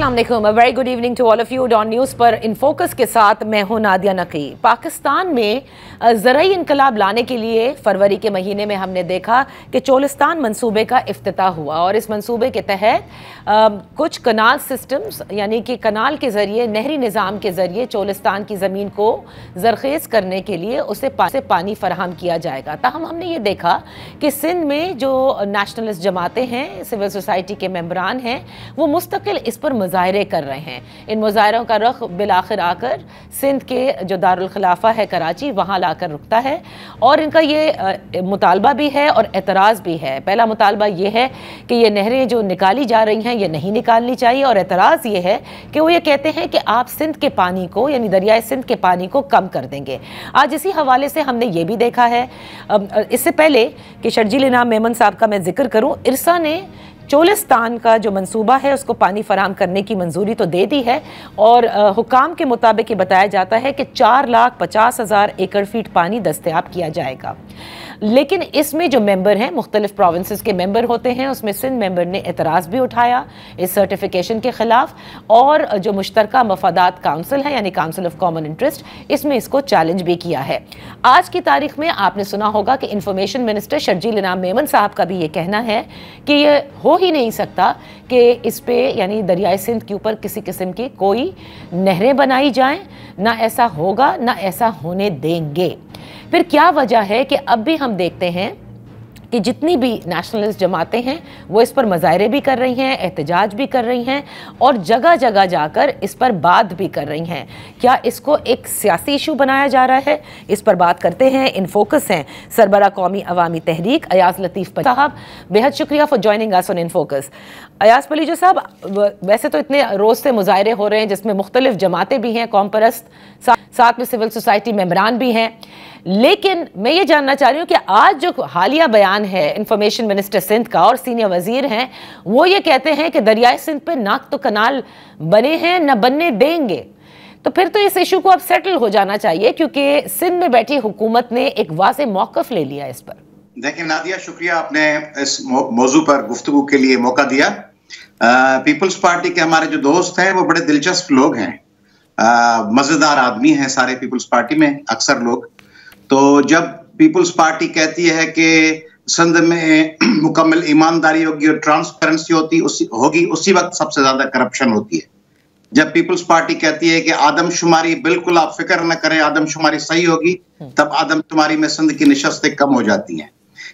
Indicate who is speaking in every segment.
Speaker 1: अस्सलाम वालेकुम, very good evening to all of you. Dawn News पर इन फोकस के साथ मैं हूं नादिया नकी। पाकिस्तान में ज़राई इनकलाब लाने के लिए फरवरी के महीने में हमने देखा कि चोलिस्तान मंसूबे का इफ्तिताह हुआ और इस मंसूबे के तहत कुछ कनाल सिस्टम्स यानी कि कनाल के ज़रिए, नहरी निज़ाम के ज़रिए चोलिस्तान की ज़मीन को ज़रखेज़ करने के लिए उसे पानी फराहम किया जाएगा। ताहम हमने ये देखा कि सिंध में जो नेशनलिस्ट जमातें हैं, सिविल सोसाइटी के मेंबरान हैं, वो मुस्तकिल इस पर मुजाहरे कर रहे हैं। इन मुजाहरों का रुख बिलाखिर आकर सिंध के जो दारुल खिलाफा है कराची, वहाँ लाकर रुकता है और इनका ये मुतालबा भी है और एतराज़ भी है। पहला मुतालबा ये है कि ये नहरें जो निकाली जा रही हैं ये नहीं निकालनी चाहिए और एतराज़ ये है कि वो ये कहते हैं कि आप सिंध के पानी को यानी दरियाए सिंध के पानी को कम कर देंगे। आज इसी हवाले से हमने ये भी देखा है, इससे पहले कि शर्जील इनाम मेमन साहब का मैं जिक्र करूँ, इरसा ने चोलिस्तान का जो मंसूबा है उसको पानी फराहम करने की मंजूरी तो दे दी है और हुकाम के मुताबिक ये बताया जाता है कि 4,50,000 एकड़ फीट पानी दस्तयाब किया जाएगा। लेकिन इसमें जो मेंबर हैं, मुख्तलिफ प्रोविंसेस के मेंबर होते हैं, उसमें सिंध मेंबर ने एतराज़ भी उठाया इस सर्टिफिकेशन के ख़िलाफ़ और जो मुश्तरका मफादात काउंसिल है यानी काउंसिल ऑफ कॉमन इंटरेस्ट, इसमें इसको चैलेंज भी किया है। आज की तारीख में आपने सुना होगा कि इंफॉर्मेशन मिनिस्टर शर्जील इनाम मेमन साहब का भी ये कहना है कि ये हो ही नहीं सकता कि इस पे यानी दरियाए सिंध के ऊपर किसी किस्म की कोई नहरें बनाई जाएं, ना ऐसा होगा ना ऐसा होने देंगे। फिर क्या वजह है कि अब भी हम देखते हैं कि जितनी भी नेशनलिस्ट जमातें हैं वो इस पर मुजाहरे भी कर रही हैं, एहतजाज भी कर रही हैं और जगह जगह जाकर इस पर बात भी कर रही हैं। क्या इसको एक सियासी इशू बनाया जा रहा है? इस पर बात करते हैं। इन फोकस हैं सरबरा कौमी अवामी तहरीक अयाज लतीफ़ साहब। बेहद शुक्रिया for joining us on in focus. Ayaz Palijo साहब, वैसे तो इतने रोज़ से मुजाहरे हो रहे हैं जिसमें मुख्तलिफ जमातें भी हैं, कौम परस्त, साथ में सिविल सोसाइटी मेंबरान भी हैं, लेकिन मैं ये जानना चाह रही हूँ कि आज जो हालिया बयान है इंफॉर्मेशन मिनिस्टर सिंध का और सीनियर वजीर हैं, वो ये कहते हैं कि दरियाए सिंध पे ना तो कनाल बने हैं न बनने देंगे। तो फिर तो इस इशू को अब सेटल हो जाना चाहिए क्योंकि सिंध में बैठी हुकूमत ने एक वाज़ेह मौक़िफ़ ले लिया इस पर।
Speaker 2: देखिए नादिया, शुक्रिया आपने इस मौजू पर गुफ्तगू के लिए मौका दिया। पीपल्स पार्टी के हमारे जो दोस्त हैं वो बड़े दिलचस्प लोग हैं, मजेदार आदमी हैं सारे पीपल्स पार्टी में अक्सर लोग। तो जब पीपल्स पार्टी कहती है कि सिंध में मुकम्मल ईमानदारी होगी और ट्रांसपेरेंसी होगी, उसी वक्त सबसे ज्यादा करप्शन होती है। जब पीपल्स पार्टी कहती है कि आदमशुमारी बिल्कुल आप फिक्र न करें, आदमशुमारी सही होगी, तब आदमशुमारी में सिंध की निशस्तें कम हो जाती हैं।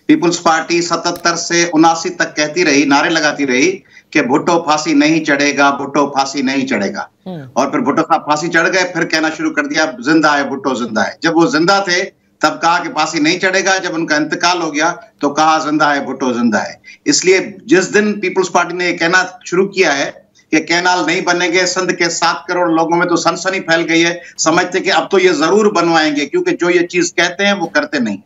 Speaker 2: पीपल्स पार्टी 77 से 79 तक कहती रही, नारे लगाती रही कि भुट्टो फांसी नहीं चढ़ेगा, भुट्टो फांसी नहीं चढ़ेगा, और फिर भुट्टो साहब फांसी चढ़ गए, फिर कहना शुरू कर दिया जिंदा है भुट्टो, जिंदा है। जब वो जिंदा थे तब कहा कि फांसी नहीं चढ़ेगा, जब उनका इंतकाल हो गया तो कहा जिंदा है भुट्टो, जिंदा है। इसलिए जिस दिन पीपल्स पार्टी ने कहना शुरू किया है कि कैनाल नहीं बनेंगे, सिंध के 7 करोड़ लोगों में तो सनसनी फैल गई है, समझते कि अब तो ये जरूर बनवाएंगे क्योंकि जो ये चीज कहते हैं वो करते नहीं।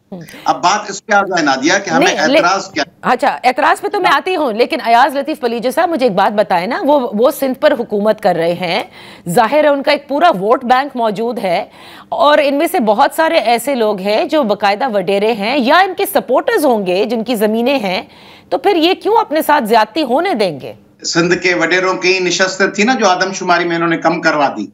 Speaker 2: अब बात इस पे आ जाए नादिया कि हमें एतराज क्या।
Speaker 1: अच्छा, एतराज पे तो मैं आती हूँ, लेकिन अयाज लतीफ पलीजो साहब मुझे एक बात बताएं ना, वो सिंध पर हुकूमत कर रहे हैं, जाहिर है उनका एक पूरा वोट बैंक मौजूद है और इनमें से बहुत सारे ऐसे लोग हैं जो बाकायदा वडेरे हैं या इनके सपोर्टर्स होंगे जिनकी जमीनें हैं, तो फिर ये क्यों अपने साथ ज्यादती होने देंगे?
Speaker 2: सिंध के वडेरों की ही निशस्तें थी ना जो आदमशुमारी में इन्होंने कम करवा दी।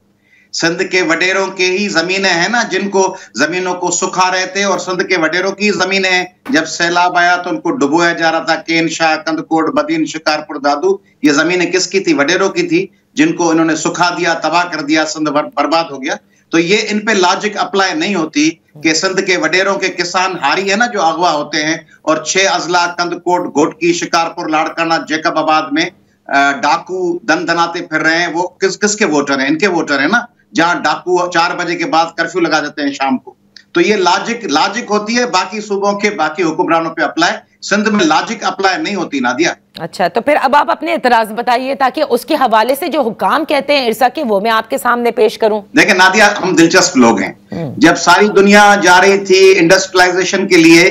Speaker 2: सिंध के वडेरों के ही जमीनें हैं ना जिनको जमीनों को सुखा रहे थे, और सिंध के वडेरों की जमीनें हैं। जब सैलाब आया तो उनको डुबोया जा रहा था, केन शाह, कंदकोट, बदीन, शिकारपुर, दादू, ये जमीनें किसकी थी? वडेरों की थी, जिनको इन्होंने सुखा दिया, तबाह कर दिया, सिंध बर्बाद हो गया। तो ये इन पे लॉजिक अप्लाई नहीं होती कि सिंध के वडेरों के किसान हारी है ना जो अगवा होते हैं, और 6 अजला कंदकोट, घोटकी, शिकारपुर, लाड़काना, जैकबाबाद में डाकू दन दनाते फिर रहे हैं। वो किसके वोटर हैं? इनके वोटर हैं ना, जहां डाकू 4 बजे के बाद कर्फ्यू लगा देते हैं शाम को। तो ये लॉजिक होती है बाकी सूबों के बाकी हुक्मरानों पे अप्लाई, सिंध में लॉजिक अप्लाई नहीं होती नादिया।
Speaker 1: अच्छा, तो फिर अब आप अपने एतराज बताइए ताकि उसके हवाले से जो हुकाम कहते हैं इरसा के वो मैं आपके सामने पेश करूं।
Speaker 2: देखिए नादिया, हम दिलचस्प लोग हैं। जब सारी दुनिया जा रही थी इंडस्ट्रियलाइजेशन के लिए,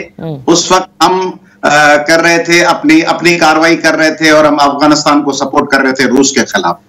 Speaker 2: उस वक्त हम कर रहे थे, अपनी कार्रवाई कर रहे थे और हम अफगानिस्तान को सपोर्ट कर रहे थे रूस के खिलाफ।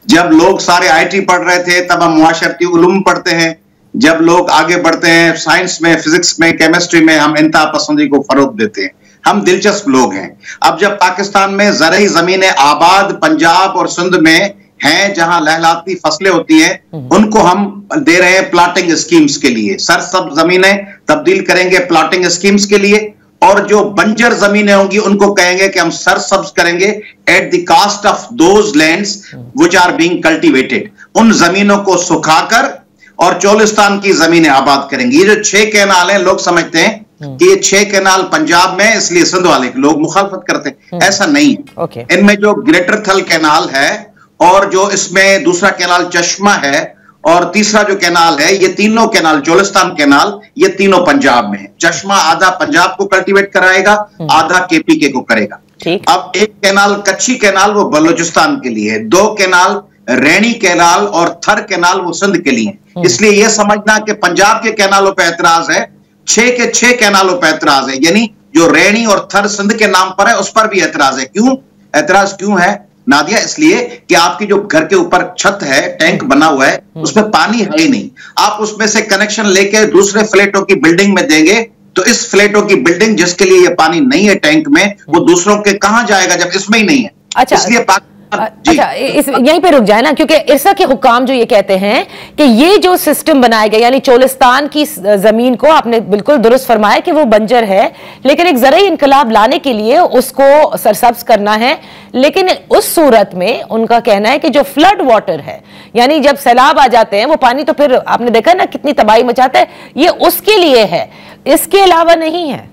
Speaker 2: जब लोग सारे आईटी पढ़ रहे थे तब हम मुआशरती उलूम पढ़ते हैं। जब लोग आगे बढ़ते हैं साइंस में, फिजिक्स में, केमिस्ट्री में, हम इंतहा पसंदी को फरोग देते हैं। हम दिलचस्प लोग हैं। अब जब पाकिस्तान में ज़रई ज़मीनें आबाद पंजाब और सिंध में हैं जहां लहलहाती फसलें होती हैं उनको हम दे रहे हैं प्लाटिंग स्कीम्स के लिए। सरसब्ज जमीनें तब्दील करेंगे प्लाटिंग स्कीम्स के लिए, और जो बंजर जमीनें होंगी उनको कहेंगे कि हम सरसब्ज करेंगे at the cost of those lands which are being cultivated. उन जमीनों को सुखाकर और चोलिस्तान की जमीनें आबाद करेंगे। ये जो 6 कैनाल हैं, लोग समझते हैं कि ये 6 कैनाल पंजाब में, इसलिए सिंध वाले लोग मुखालफत करते हैं। ऐसा नहीं है। इनमें जो ग्रेटर थल कैनाल है और जो इसमें दूसरा कैनाल चश्मा है और तीसरा जो कैनाल है, ये तीनों कैनाल, चोलिस्तान कैनाल, ये तीनों पंजाब में है। चश्मा आधा पंजाब को कल्टीवेट कराएगा, आधा केपीके को करेगा। अब एक कैनाल कच्ची कैनाल वो बलूचिस्तान के लिए है, 2 कैनाल रैनी कैनाल और थर कैनाल वो सिंध के लिए है। इसलिए यह समझना कि पंजाब के कैनालों पर ऐतराज है, 6 के 6 कैनालों पर ऐतराज है, यानी जो रैनी और थर सिंध के नाम पर है उस पर भी ऐतराज है। क्यों ऐतराज क्यों है नादिया? इसलिए कि आपकी जो घर के ऊपर छत है, टैंक बना हुआ है, उसमें पानी है ही नहीं। आप उसमें से कनेक्शन लेके दूसरे फ्लैटों की बिल्डिंग में देंगे तो इस फ्लैटों की बिल्डिंग जिसके लिए ये पानी नहीं है टैंक में, वो दूसरों के कहां जाएगा जब इसमें ही नहीं है।
Speaker 1: अच्छा,
Speaker 2: इसलिए
Speaker 1: अच्छा, यहीं पे रुक जाए ना, क्योंकि इरसा के हुकाम जो ये कहते हैं कि ये जो सिस्टम बनाया गया, यानी चोलिस्तान की जमीन को आपने बिल्कुल दुरुस्त फरमाया कि वो बंजर है, लेकिन एक ज़राई इनकलाब लाने के लिए उसको सरसब्ज करना है। लेकिन उस सूरत में उनका कहना है कि जो फ्लड वाटर है, यानी जब सैलाब आ जाते हैं वो पानी, तो फिर आपने देखा ना कितनी तबाही मचाता है, ये उसके लिए है, इसके अलावा नहीं है।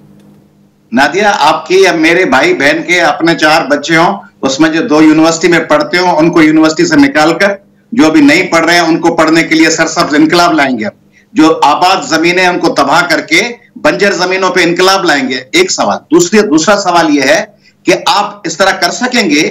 Speaker 2: नादिया, आपके या मेरे भाई बहन के अपने 4 बच्चे हों, उसमें जो 2 यूनिवर्सिटी में पढ़ते हो उनको यूनिवर्सिटी से निकालकर जो अभी नहीं पढ़ रहे हैं उनको पढ़ने के लिए सरसब्ज इनकलाब लाएंगे। जो आबाद जमीनें उनको तबाह करके बंजर जमीनों पे इनकलाब लाएंगे। एक सवाल। दूसरा सवाल यह है कि आप इस तरह कर सकेंगे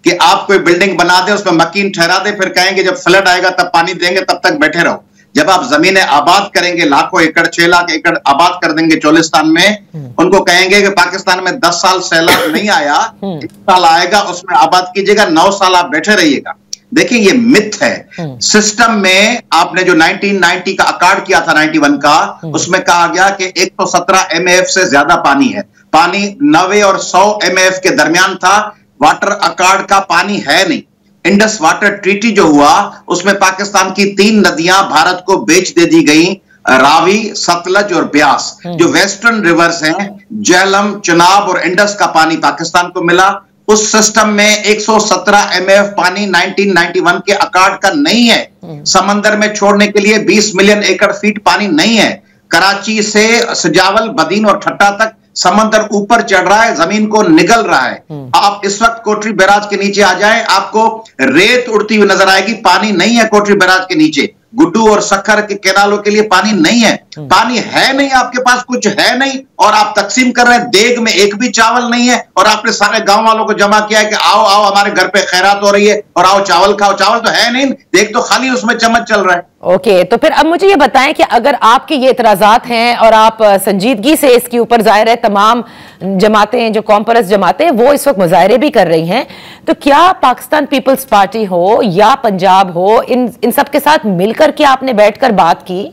Speaker 2: कि आप कोई बिल्डिंग बना दे, उसमें मकीन ठहरा दे, फिर कहेंगे जब फ्लड आएगा तब पानी देंगे, तब तक बैठे रहो। जब आप जमीनें आबाद करेंगे, लाखों एकड़, 6 लाख एकड़ आबाद कर देंगे चोलिस्तान में, उनको कहेंगे कि पाकिस्तान में 10 साल सैलाब नहीं आया, 1 साल आएगा, उसमें आबाद कीजिएगा, 9 साल आप बैठे रहिएगा। देखिए ये मिथ है। सिस्टम में आपने जो 1990 का अकार्ड किया था, 91 का, उसमें कहा गया कि 117 MAF से ज्यादा पानी है। पानी 90 और 100 MAF के दरमियान था। वाटर अकार्ड का पानी है नहीं। इंडस वाटर ट्रीटी जो हुआ उसमें पाकिस्तान की 3 नदियां भारत को बेच दे दी गई, रावी, सतलज और ब्यास। जो वेस्टर्न रिवर्स हैं, झेलम, चिनाब और इंडस का पानी पाकिस्तान को मिला। उस सिस्टम में 117 MAF पानी 1991 के अकार्ड का नहीं है। समंदर में छोड़ने के लिए 20 मिलियन एकड़ फीट पानी नहीं है। कराची से सजावल, बदीन और ठट्टा तक समंदर ऊपर चढ़ रहा है, जमीन को निगल रहा है। आप इस वक्त कोटरी बैराज के नीचे आ जाएं, आपको रेत उड़ती हुई नजर आएगी। पानी नहीं है कोटरी बैराज के नीचे। गुड्डू और सखर के कैनालों के लिए पानी नहीं है। पानी है नहीं, आपके पास कुछ है नहीं, और आप तकसीम कर रहे हैं। देग में एक भी चावल नहीं है और आपने सारे गांव वालों को जमा किया है कि आओ आओ हमारे घर पे खैरात हो रही है और आओ चावल खाओ। चावल तो है नहीं, देग तो खाली, उसमें चम्मच चल रहा है।
Speaker 1: ओके, तो फिर अब मुझे ये बताएं कि अगर आपके ये इतराजात हैं और आप संजीदगी से इसके ऊपर, जाहिर है तमाम जमातें, जो कॉम्परस जमातें, वो इस वक्त मुजाहरे भी कर रही हैं, तो क्या पाकिस्तान पीपल्स पार्टी हो या पंजाब हो, इन सब के साथ मिलकर क्या आपने बैठकर बात की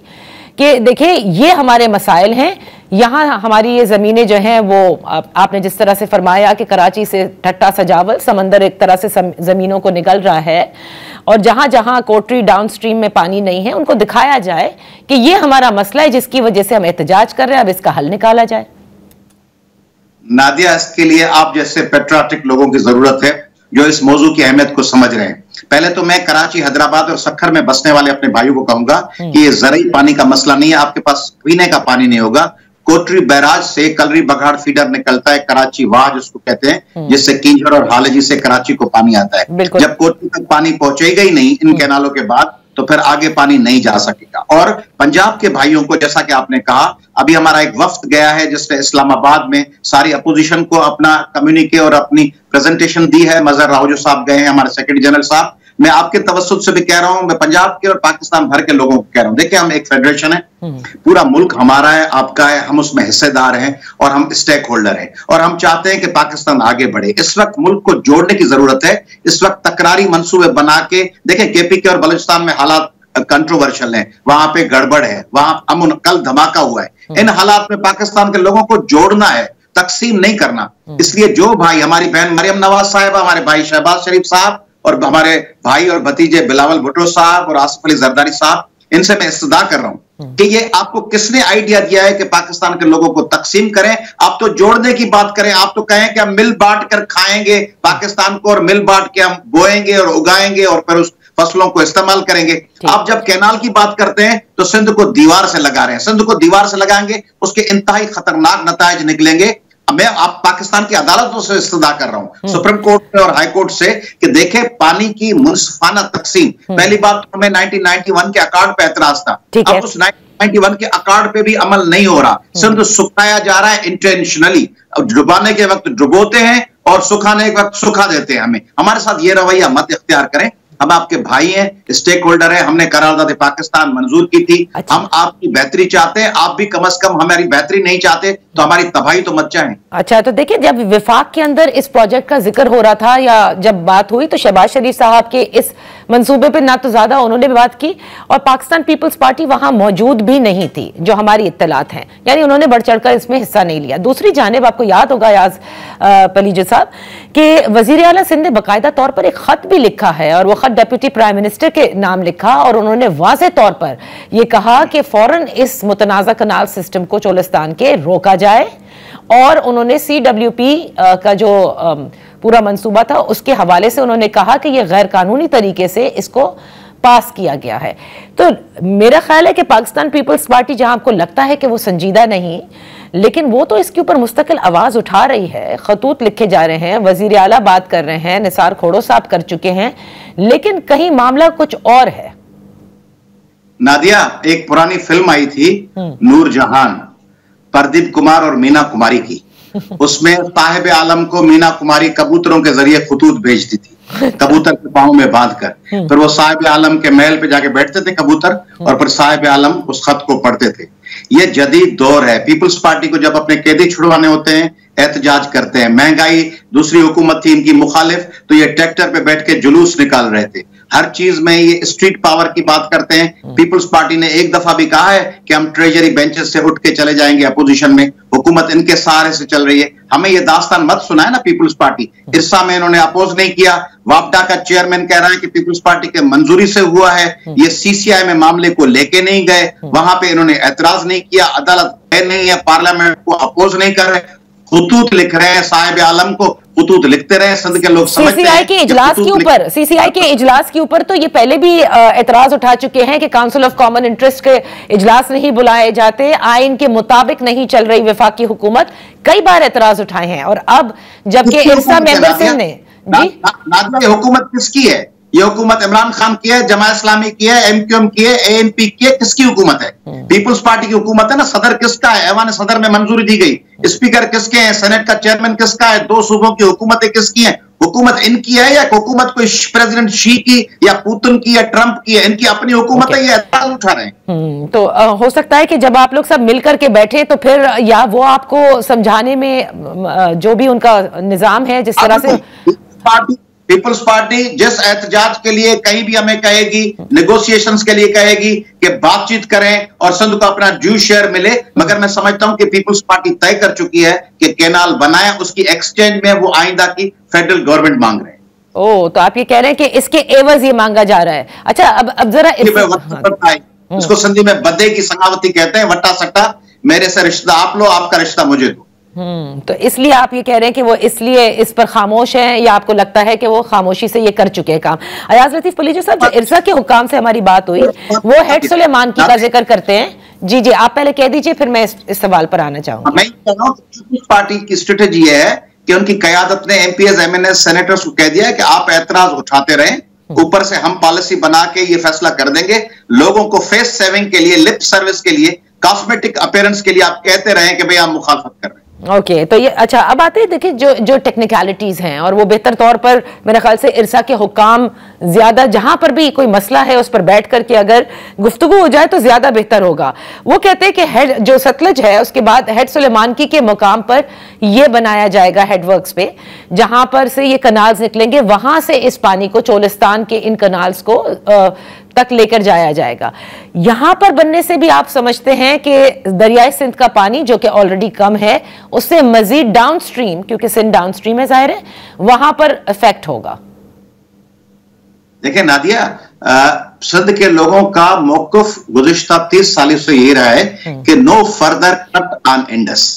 Speaker 1: कि देखिए ये हमारे मसाइल हैं, यहाँ हमारी ये ज़मीनें जो हैं वो आपने जिस तरह से फरमाया कि कराची से ठट्टा सजावल, समंदर एक तरह से ज़मीनों को निगल रहा है, और जहाँ जहाँ कोटरी डाउन स्ट्रीम में पानी नहीं है उनको दिखाया जाए कि ये हमारा मसला है जिसकी वजह से हम एहतजाज कर रहे हैं, अब इसका हल निकाला जाए।
Speaker 2: नादिया, इसके लिए आप जैसे पेट्रियाटिक लोगों की जरूरत है जो इस मौजू की अहमियत को समझ रहे हैं। पहले तो मैं कराची, हैदराबाद और सखर में बसने वाले अपने भाइयों को कहूंगा कि ये ज़राई पानी का मसला नहीं है। आपके पास पीने का पानी नहीं होगा। कोटरी बैराज से कलरी बघाड़ फीडर निकलता है, कराची वाह जिसको कहते हैं, जिससे किंजर और हालजी से कराची को पानी आता है। जब कोटरी तक पानी पहुंचेगा ही नहीं इन कैनालों के बाद, तो फिर आगे पानी नहीं जा सकेगा। और पंजाब के भाइयों को, जैसा कि आपने कहा, अभी हमारा एक वफ्द गया है जिसने इस्लामाबाद में सारी अपोजिशन को अपना कम्युनिके और अपनी प्रेजेंटेशन दी है। मजहर राहुजो साहब गए हैं, हमारे सेक्रेटरी जनरल साहब। मैं आपके तवस्सुत से भी कह रहा हूं, मैं पंजाब के और पाकिस्तान भर के लोगों को कह रहा हूं, देखिए हम एक फेडरेशन है, पूरा मुल्क हमारा है, आपका है, हम उसमें हिस्सेदार हैं और हम स्टेक होल्डर हैं, और हम चाहते हैं कि पाकिस्तान आगे बढ़े। इस वक्त मुल्क को जोड़ने की जरूरत है। इस वक्त तकरारी मंसूबे बना के, देखें केपीके और बलूचिस्तान में हालात कंट्रोवर्शियल है, वहां पे गड़बड़ है, वहां अमन, कल धमाका हुआ है। इन हालात में पाकिस्तान के लोगों को जोड़ना है, तकसीम नहीं करना। इसलिए जो भाई, हमारी बहन मरियम नवाज साहिबा, हमारे भाई शहबाज शरीफ साहब और हमारे भाई और भतीजे बिलावल भुट्टो साहब और आसिफ अली जरदारी साहब, इनसे मैं इस्तदा कर रहा हूं कि ये आपको किसने आइडिया दिया है कि पाकिस्तान के लोगों को तकसीम करें? आप तो जोड़ने की बात करें, आप तो कहें कि हम मिल बांट कर खाएंगे पाकिस्तान को, और मिल बांट के हम बोएंगे और उगाएंगे और फिर उस फसलों को इस्तेमाल करेंगे। आप जब कैनाल की बात करते हैं तो सिंध को दीवार से लगा रहे हैं। सिंध को दीवार से लगाएंगे, उसके इंतहाई खतरनाक नताइज निकलेंगे। मैं आप पाकिस्तान की अदालतों से इस्तदा कर रहा हूं, सुप्रीम कोर्ट और हाई कोर्ट से, कि देखें पानी की मुनसिफाना तकसीम। पहली बात तो हमें 1991 के अकॉर्ड पे एतराज था, अब उस 1991 के अकॉर्ड पे भी अमल नहीं हो रहा। सिर्फ सुखाया जा रहा है इंटेंशनली। डुबाने के वक्त डुबोते हैं और सुखाने के वक्त सुखा देते हैं। हमारे साथ ये रवैया मत इख्तियार करें। हम आपके भाई हैं, स्टेक होल्डर हैं, हमने करारदाद पाकिस्तान मंजूर की थी। अच्छा। हम आपकी बेहतरी चाहते हैं, आप भी कम से कम हमारी बेहतरी नहीं चाहते तो हमारी तबाही तो मत चाहें।
Speaker 1: अच्छा, तो देखिए, जब विफाक के अंदर इस प्रोजेक्ट का जिक्र हो रहा था या जब बात हुई तो शहबाज शरीफ साहब के इस मंसूबे पे ना तो ज्यादा उन्होंने भी बात की, और पाकिस्तान पीपल्स पार्टी वहां मौजूद भी नहीं थी, जो हमारी इत्तलात हैं, यानी उन्होंने बढ़ चढ़कर इसमें हिस्सा नहीं लिया। दूसरी जानिब आपको याद होगा याज पलीजा साहब कि वजीर आला सिंध ने बाकायदा तौर पर एक खत भी लिखा है, और वो खत डिप्टी प्राइम मिनिस्टर के नाम लिखा, और उन्होंने वाज़ेह तौर पर यह कहा कि फौरन इस मुतनाज़ा कनाल सिस्टम को चोलिस्तान के रोका जाए, और उन्होंने CWP का जो पूरा मंसूबा था उसके हवाले से उन्होंने कहा कि यह गैर कानूनी तरीके से इसको पास किया गया है। तो मेरा ख्याल है कि पाकिस्तान पीपल्स पार्टी, जहां आपको लगता है कि वो संजीदा नहीं, लेकिन वो तो इसके ऊपर मुस्तकिल आवाज उठा रही है। खतूत लिखे जा रहे हैं, वजीर आला बात कर रहे हैं, निसार खोड़ो साहब कर चुके हैं, लेकिन कहीं मामला कुछ और है।
Speaker 2: नादिया, एक पुरानी फिल्म आई थी नूरजहान, प्रदीप कुमार और मीना कुमारी की। उसमें साहिब आलम को मीना कुमारी कबूतरों के जरिए खतूत भेजती थी, कबूतर के पांव में बांधकर। फिर वो साहिब आलम के महल पे जाके बैठते थे कबूतर, और फिर साहिब आलम उस खत को पढ़ते थे। ये जदीद दौर है। पीपल्स पार्टी को जब अपने कैदी छुड़वाने होते हैं, एहतजाज करते हैं। महंगाई, दूसरी हुकूमत थी इनकी मुखालिफ, तो ये ट्रैक्टर पे बैठ के जुलूस निकाल रहे थे। हर चीज में ये स्ट्रीट पावर की बात करते हैं। पीपल्स पार्टी ने एक दफा भी कहा है कि हम ट्रेजरी बेंचेस से उठ के चले जाएंगे अपोजिशन में, हुकूमत इनके सहारे से चल रही है। हमें ये दास्तान मत सुनाए ना पीपल्स पार्टी। इरसा में इन्होंने अपोज नहीं किया। वापडा का चेयरमैन कह रहा है कि पीपल्स पार्टी के मंजूरी से हुआ है। ये CCI में मामले को लेके नहीं गए, वहां पे इन्होंने एतराज नहीं किया, अदालत नहीं है, पार्लियामेंट को अपोज नहीं कर रहे, खतूत लिख रहे हैं साहिब आलम को। खतूत लिखते रहे, संद के लोग समझते हैं।
Speaker 1: CCI के इजलास के ऊपर तो ये पहले भी एतराज उठा चुके हैं कि काउंसिल ऑफ कॉमन इंटरेस्ट के इजलास नहीं बुलाए जाते, आइन के मुताबिक नहीं चल रही वफाकी हुकूमत। कई बार एतराज उठाए हैं, और अब जबकि इरसा मेंबर सिंह ने
Speaker 2: जी, हुकूमत किसकी है? ये हुकूमत इमरान खान की है, जमात इस्लामी की है, MQM की है, ANP की है? किसकी हुकूमत है? पीपल्स पार्टी की हुकूमत है ना। सदर किसका है? ऐवान सदर में मंजूरी दी गई। स्पीकर किसके हैं? सेनेट का चेयरमैन किसका है? 2 सूबों की हुकूमतें किसकी हैं? हुकूमत इनकी है या हुकूमत कोई प्रेसिडेंट शी की या पुतिन की या ट्रंप की है? इनकी अपनी हुकूमत है, ये एतराज उठा रहे हैं।
Speaker 1: तो हो सकता है कि जब आप लोग सब मिलकर के बैठे तो फिर या वो आपको समझाने में जो भी उनका निजाम है, जिस तरह से
Speaker 2: पीपल्स पार्टी जिस एहतजाज के लिए कहीं भी हमें कहेगी, नेगोशिएशंस के लिए कहेगी कि बातचीत करें और सिंध को अपना ड्यू शेयर मिले, मगर मैं समझता हूं कि पीपल्स पार्टी तय कर चुकी है कि कैनाल बनाए, उसकी एक्सचेंज में वो आइंदा की फेडरल गवर्नमेंट मांग रहे हैं।
Speaker 1: ओ, तो आप ये कह रहे हैं कि इसके एवज ये मांगा जा रहा है। अच्छा, अब जरा
Speaker 2: इसको सिंधी में बदे की संगावती कहते हैं, वट्टा सट्टा, मेरे से रिश्ता आप लो, आपका रिश्ता मुझे दो।
Speaker 1: तो इसलिए आप ये कह रहे हैं कि वो इसलिए इस पर खामोश हैं, या आपको लगता है कि वो खामोशी से ये कर चुके हैं काम? अयाज लतीफ पलीजा साहब, जो इरसा के हुकाम से हमारी बात हुई, वो हेड सुलेमान की का जिक्र करते हैं। जी जी, आप पहले कह दीजिए, फिर मैं इस सवाल पर आना चाहूंगा।
Speaker 2: मैं कह रहा हूं पीपल्स पार्टी की स्ट्रेटेजी है कि उनकी कयादत ने MPs, MNS, सेनेटर्स को कह दिया है कि आप एतराज उठाते रहें, ऊपर से हम पॉलिसी बना के ये फैसला कर देंगे। लोगों को फेस सेविंग के लिए, लिप सर्विस के लिए, कॉस्मेटिक अपीयरेंस के लिए आप कहते रहें कि भाई हम मुखालफत कर रहे हैं।
Speaker 1: ओके, तो ये अच्छा, अब आते हैं, देखिए जो टेक्निकलिटीज हैं, और वो बेहतर तौर पर मेरे ख्याल से इरसा के हुकाम ज्यादा, जहां पर भी कोई मसला है उस पर बैठ करके अगर गुफ्तगू हो जाए तो ज्यादा बेहतर होगा। वो कहते हैं कि हेड जो सतलज है उसके बाद हेड सुलेमानकी के मुकाम पर यह बनाया जाएगा, हेडवर्क्स पे, जहां पर से ये कनाल्स निकलेंगे, वहां से इस पानी को चोलिस्तान के इन कनाल्स को तक लेकर जाया जाएगा। यहां पर बनने से भी आप समझते हैं कि दरियाई सिंध का पानी, जो कि ऑलरेडी कम है, उससे मजीद डाउन स्ट्रीम, क्योंकि सिंध डाउन स्ट्रीम है, जाहिर है, वहां पर इफेक्ट होगा।
Speaker 2: देखिए नादिया, सिंध के लोगों का मौकफ गुज़िश्ता 30 सालों से ये रहा है कि no further cut on Indus.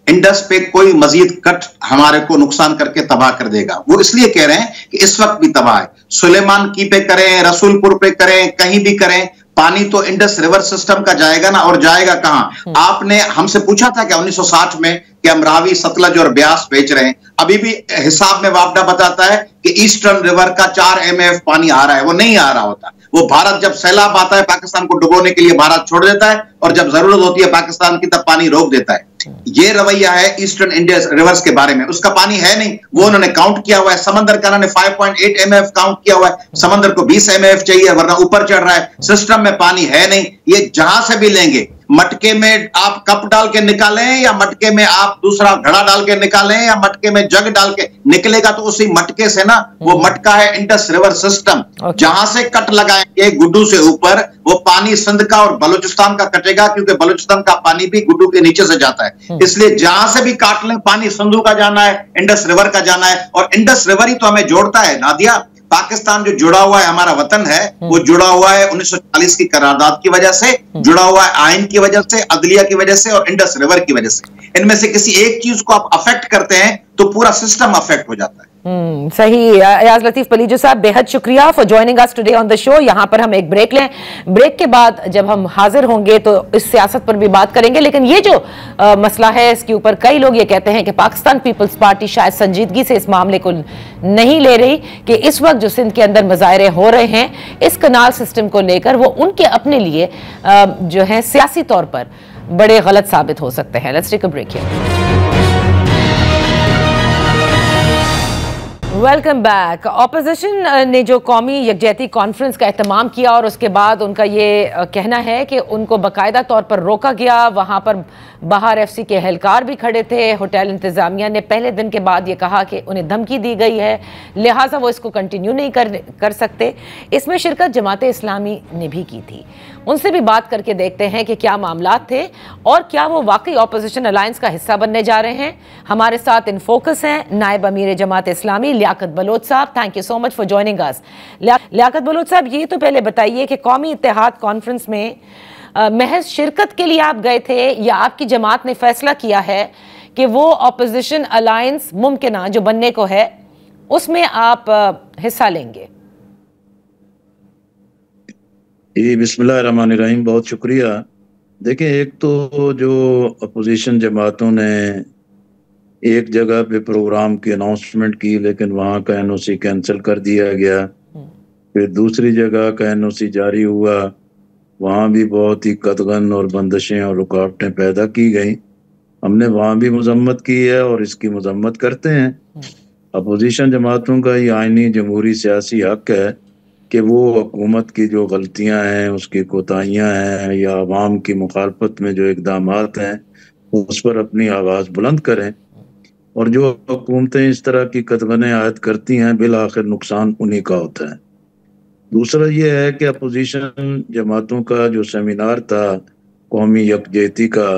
Speaker 2: Indus पे कोई मजीद कट हमारे को नुकसान करके तबाह कर देगा। वो इसलिए कह रहे हैं कि इस वक्त भी तबाह है, सुलेमान की पे करें, रसूलपुर पे करें, कहीं भी करें, पानी तो इंडस रिवर सिस्टम का जाएगा ना, और जाएगा कहां? आपने हमसे पूछा था कि 1960 में कि हम रावी, सतलज और ब्यास बेच रहे हैं। अभी भी हिसाब में वापडा बताता है कि ईस्टर्न रिवर का 4 MF पानी आ रहा है। वो नहीं आ रहा होता। वो भारत जब सैलाब आता है पाकिस्तान को डुबोने के लिए भारत छोड़ देता है, और जब जरूरत होती है पाकिस्तान की तब पानी रोक देता है। ये रवैया है ईस्टर्न इंडिया रिवर्स के बारे में। उसका पानी है नहीं, वो उन्होंने काउंट किया हुआ है। समंदर का उन्होंने 5.8 MF काउंट किया हुआ है। समंदर को 20 MF चाहिए, वरना ऊपर चढ़ रहा है। सिस्टम में पानी है नहीं। ये जहां से भी लेंगे, मटके में आप कप डाल के निकालें, या मटके में आप दूसरा घड़ा डाल के निकालें, या मटके में जग डाल के निकलेगा तो उसी मटके से ना। वो मटका है इंडस रिवर सिस्टम। जहां से कट लगाएंगे गुड्डू से ऊपर, वो पानी सिंध का और बलूचिस्तान का कटेगा, क्योंकि बलूचिस्तान का पानी भी गुड्डू के नीचे से जाता है। इसलिए जहां से भी काट लें, पानी सिंधु का जाना है, इंडस रिवर का जाना है। और इंडस रिवर ही तो हमें जोड़ता है नादिया। पाकिस्तान जो जुड़ा हुआ है, हमारा वतन है, वो जुड़ा हुआ है 1940 की करारदाद की वजह से, जुड़ा हुआ है आइन की वजह से, अदलिया की वजह से और इंडस रिवर की वजह से। इनमें से किसी एक चीज को आप अफेक्ट करते हैं तो पूरा सिस्टम अफेक्ट हो जाता है।
Speaker 1: सही। अयाज लतीफ पलीजो साहब, बेहद शुक्रिया for joining us today on the show. यहाँ पर हम एक ब्रेक लें। ब्रेक के बाद जब हम हाजिर होंगे तो इस सियासत पर भी बात करेंगे। लेकिन ये जो मसला है, इसके ऊपर कई लोग ये कहते हैं कि पाकिस्तान पीपल्स पार्टी शायद संजीदगी से इस मामले को नहीं ले रही, कि इस वक्त जो सिंध के अंदर मुजाहरे हो रहे हैं इस कनाल सिस्टम को लेकर, वो उनके अपने लिए जो है सियासी तौर पर बड़े गलत साबित हो सकते हैं। Let's take a break here. Welcome back. Opposition ने जो कौमी यकजहती कॉन्फ्रेंस का एहतमाम किया और उसके बाद उनका ये कहना है कि उनको बाकायदा तौर पर रोका गया। वहाँ पर बाहर FC के एहलकार भी खड़े थे। होटल इंतज़ामिया ने पहले दिन के बाद ये कहा कि उन्हें धमकी दी गई है, लिहाजा वो इसको कंटिन्यू नहीं कर सकते। इसमें शिरकत जमात इस्लामी ने भी की थी। उनसे भी बात करके देखते हैं कि क्या मामलात थे और क्या वो वाकई ऑपोजिशन अलायंस का हिस्सा बनने जा रहे हैं। हमारे साथ इन फोकस हैं नायब अमीर जमात इस्लामी लियाकत बलोच साहब। Thank you so much for joining us. Liaqat Baloch साहब, ये तो पहले बताइए कि कौमी इत्तेहाद कॉन्फ्रेंस में महज शिरकत के लिए आप गए थे, या आपकी जमात ने फैसला किया है कि वो ऑपोजिशन अलायंस मुमकिन जो बनने को है उसमें आप हिस्सा लेंगे?
Speaker 3: जी, बिस्मिल्लाहिर्रहमानिर्रहीम, बहुत शुक्रिया। देखिए, एक तो जो अपोजिशन जमातों ने एक जगह पे प्रोग्राम की अनाउंसमेंट की, लेकिन वहाँ का NOC कैंसिल कर दिया गया। फिर दूसरी जगह का NOC जारी हुआ, वहाँ भी बहुत ही कतगन और बंदिशें और रुकावटें पैदा की गई। हमने वहाँ भी मजम्मत की है और इसकी मजम्मत करते हैं। अपोजिशन जमातों का ये आइनी जमहूरी सियासी हक है कि वो हुकूमत की जो गलतियां हैं, उसकी कोताहियां हैं, या अवाम की मुखालफत में जो इक़दामात हैं उस पर अपनी आवाज़ बुलंद करें। और जो हुकूमतें इस तरह की कतगने आयद करती हैं, बिल आखिर नुकसान उन्हीं का होता है। दूसरा ये है कि अपोजिशन जमातों का जो सेमिनार था कौमी यकजहती का,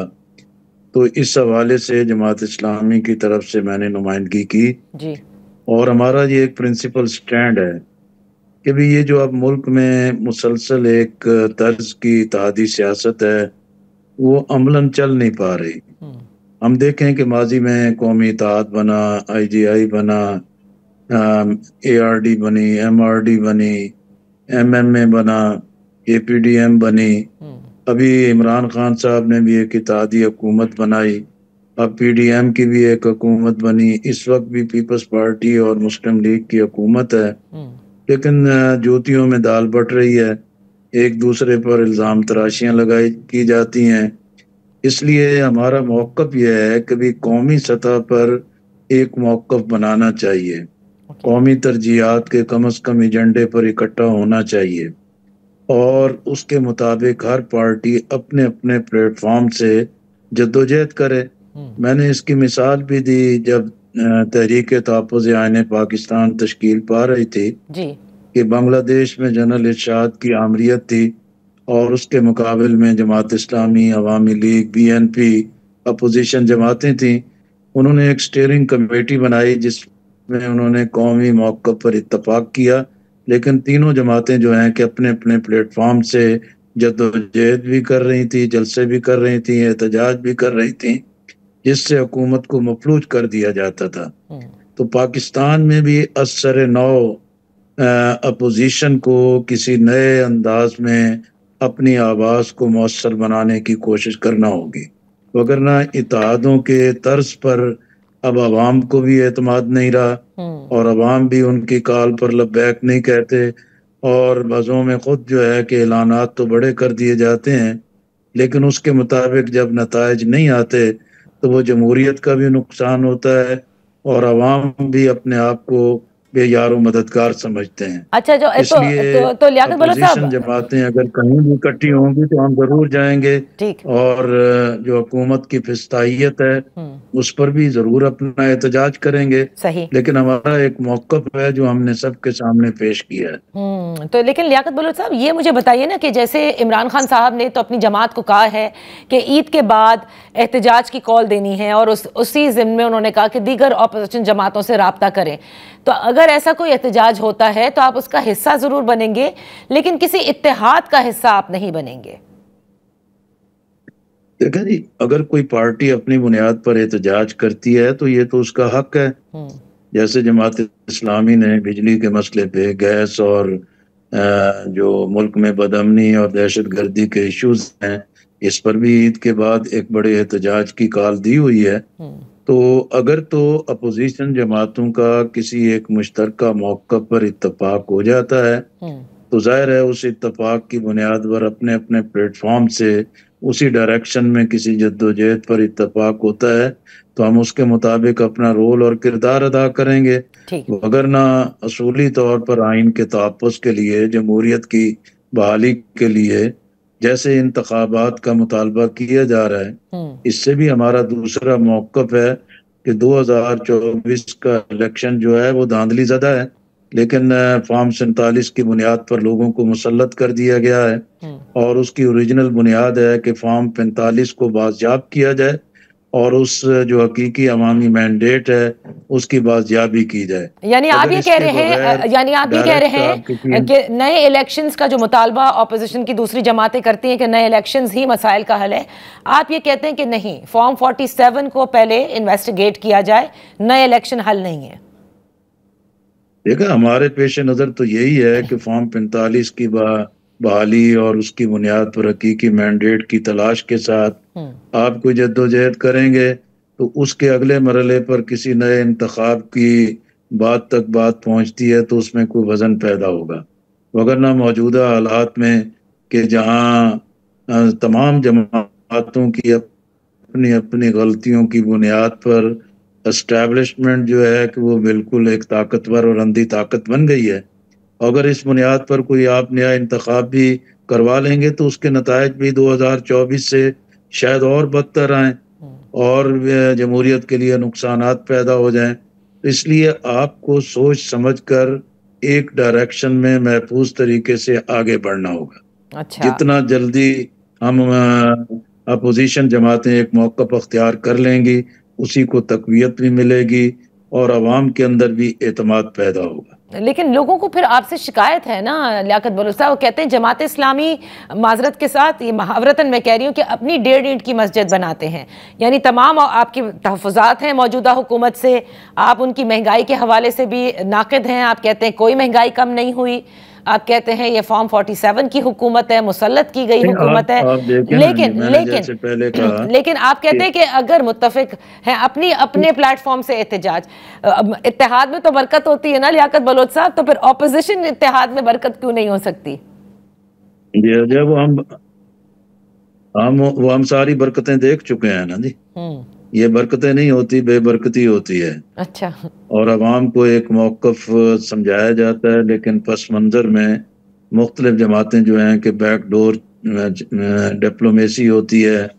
Speaker 3: तो इस हवाले से जमात इस्लामी की तरफ से मैंने नुमाइंदगी की
Speaker 1: जी।
Speaker 3: और हमारा ये एक प्रिंसिपल स्टैंड है कि भी ये जो अब मुल्क में मुसलसल एक तर्ज की इत्तेहादी सियासत है वो अमलन चल नहीं पा रही। हम देखें कि माजी में कौमी इत्तेहाद बना, IGI बना, ARD बनी, MRD बनी, MMA बना, APDM बनी। अभी इमरान खान साहब ने भी एक इत्तेहादी हुकूमत बनाई, अब PDM की भी एक हुकूमत बनी। इस वक्त भी पीपल्स पार्टी और मुस्लिम लीग की हुकूमत है, लेकिन ज्योतियों में दाल बट रही है, एक दूसरे पर इल्ज़ाम तराशियाँ लगाई की जाती हैं। इसलिए हमारा मौक़िफ़ यह है कि भी कौमी सतह पर एक मौक़िफ़ बनाना चाहिए, कौमी तरजीहात के कम अज़ कम एजेंडे पर इकट्ठा होना चाहिए और उसके मुताबिक हर पार्टी अपने अपने प्लेटफॉर्म से जद्दोजहद करे। मैंने इसकी मिसाल भी दी जब तहरीक तहफ़्फ़ुज़ आइन पाकिस्तान तश्कील पा रही थी
Speaker 1: जी।
Speaker 3: कि बांग्लादेश में जनरल इरशाद की आमरीत थी और उसके मुकाबले में जमात इस्लामी, अवामी लीग, BNP अपोजिशन जमातें थीं। उन्होंने एक स्टीयरिंग कमेटी बनाई जिसमें उन्होंने कौमी मौक़िफ़ पर इत्तफ़ाक़ किया लेकिन तीनों जमातें जो हैं कि अपने अपने प्लेटफॉर्म से जद्दोजहद भी कर रही थी, जलसे भी कर रही थी, एहतजाज भी कर रही थी, जिससे हुकूमत को मफलूज कर दिया जाता था। तो पाकिस्तान में भी असर नौ अपोजिशन को किसी नए अंदाज में अपनी आवाज़ को मौसर बनाने की कोशिश करना होगी, वगरना इत्तेहादों के तर्ज पर अब आवाम को भी एतमाद नहीं रहा और अवाम भी उनकी कॉल पर लब्बैक नहीं कहते, और बाज़ों में खुद जो है कि ऐलानात तो बड़े कर दिए जाते हैं, लेकिन उसके मुताबिक जब नताइज नहीं आते तो वो जमहूरियत का भी नुकसान होता है और अवाम भी अपने आप को बेयारो मददगार समझते हैं।
Speaker 1: अच्छा,
Speaker 3: इसलिए
Speaker 1: तो लियाकत बलोच
Speaker 3: अपोजिशन
Speaker 1: साहब,
Speaker 3: जमातें अगर कहीं भी इकट्ठी होंगी तो हम जरूर जाएंगे,
Speaker 1: ठीक,
Speaker 3: और जो हुकूमत की फिस्तायत है उस पर भी जरूर अपना एहतजाज करेंगे।
Speaker 1: सही।
Speaker 3: लेकिन हमारा एक मौक़िफ़ है जो हमने सबके सामने पेश किया है।
Speaker 1: तो लेकिन लियाकत बलोच साहब, ये मुझे बताइए ना कि जैसे इमरान खान साहब ने तो अपनी जमात को कहा है कि ईद के बाद एहतजाज की कॉल देनी है, और उसी ज़िम्न में उन्होंने कहा कि दीगर अपोजिशन जमातों से रब्ता करें। तो अगर ऐसा कोई एहतजाज होता है तो आप उसका हिस्सा ज़रूर बनेंगे, लेकिन किसी इत्तेहाद का हिस्सा आप नहीं बनेंगे।
Speaker 3: देखा जी, अगर कोई पार्टी अपनी बुनियाद पर एहतजाज करती है तो ये तो उसका हक है। जैसे जमात इस्लामी ने बिजली के मसले पे, गैस और जो मुल्क में बदअमनी और दहशत गर्दी के इश्यूज हैं, इस पर भी ईद के बाद एक बड़े एहतजाज की कॉल दी हुई है। तो अगर तो अपोजिशन जमातों का किसी एक मुश्तरका मौक़िफ़ पर इत्तफाक हो जाता है तो जाहिर है उस इत्तफाक की बुनियाद पर अपने अपने प्लेटफॉर्म से उसी डायरेक्शन में किसी जद्दोजहद पर इत्तफाक होता है तो हम उसके मुताबिक अपना रोल और किरदार अदा करेंगे। वगरना असूली तौर पर आइन के तहफ़्फ़ुज़ के लिए, जमहूरियत की बहाली के लिए जैसे इंतखाबात का मुतालबा किया जा रहा है, इससे भी हमारा दूसरा मौक़िफ़ है कि 2024 का इलेक्शन जो है वो धांधली ज़दा है, लेकिन फॉर्म 47 की बुनियाद पर लोगों को मुसल्लत कर दिया गया है, और उसकी ओरिजिनल बुनियाद है कि फॉर्म 45 को बाजियाब किया जाए और उस जो हकीकी अवामी मैंडेट है उसकी बाजियाबी की जाए।
Speaker 1: यानी आप ये कह रहे हैं कि नए इलेक्शंस का जो मुतालबा ऑपोजिशन की दूसरी जमातें करती हैं कि नए इलेक्शंस ही मसाइल का हल है, आप ये कहते हैं कि नहीं, फॉर्म 47 को पहले इन्वेस्टिगेट किया जाए, नए इलेक्शन हल नहीं है।
Speaker 3: देखा, हमारे पेश नज़र तो यही है कि फॉर्म 45 की बहाली और उसकी बुनियाद पर हकीकी मैंडेट की तलाश के साथ आप कोई जद्दोजहद करेंगे तो उसके अगले मरहले पर किसी नए इंतखाब की बात तक बात पहुंचती है तो उसमें कोई वजन पैदा होगा। वगरना मौजूदा हालात में कि जहां तमाम जमातों की अपनी अपनी गलतियों की बुनियाद पर एस्टैब्लिशमेंट जो है कि वो बिल्कुल एक ताकतवर और अंधी ताकत बन गई है, अगर इस बुनियाद पर कोई आप नया इंतखाब भी करवा लेंगे तो उसके नतायज भी 2024 से शायद और बदतर आएँ और जमहूरियत के लिए नुकसानात पैदा हो जाएं। इसलिए आपको सोच समझ कर एक डायरेक्शन में महफूज तरीके से आगे बढ़ना होगा।
Speaker 1: अच्छा।
Speaker 3: जितना जल्दी हम अपोजिशन जमातें एक मौक़िफ़ अख्तियार कर लेंगी, उसी को तक़वियत भी मिलेगी और अवाम के अंदर भी एतमाद पैदा होगा।
Speaker 1: लेकिन लोगों को फिर आपसे शिकायत है ना लियाकत बलोच साहब, वो कहते हैं जमात इस्लामी, माजरत के साथ ये महावरतन मैं कह रही हूँ, कि अपनी 1.5 ईंट की मस्जिद बनाते हैं। यानी तमाम आपकी तहफ़्फ़ुज़ात हैं मौजूदा हुकूमत से, आप उनकी महंगाई के हवाले से भी नाक़िद हैं, आप कहते हैं कोई महंगाई कम नहीं हुई, आप कहते हैं ये फॉर्म 47 की हुकूमत है, मुसल्लत की गई हुकूमत है। लेकिन आप कहते हैं कि अगर मुत्तफ़िक हैं अपने प्लेटफॉर्म से एहतजाज, इत्तेहाद में तो बरकत होती है ना लियाकत बलोच साहब, तो फिर ऑपोजिशन इत्तेहाद में बरकत क्यों नहीं हो सकती?
Speaker 3: जब हम सारी बरकतें देख चुके हैं ना जी, ये बरकतें नहीं होती, बेबरकती होती है।
Speaker 1: अच्छा।
Speaker 3: और अवाम को एक मौक़िफ़ समझाया जाता है, लेकिन पस मंज़र में मुख्तलिफ जमातें जो हैं कि बैकडोर डिप्लोमेसी होती है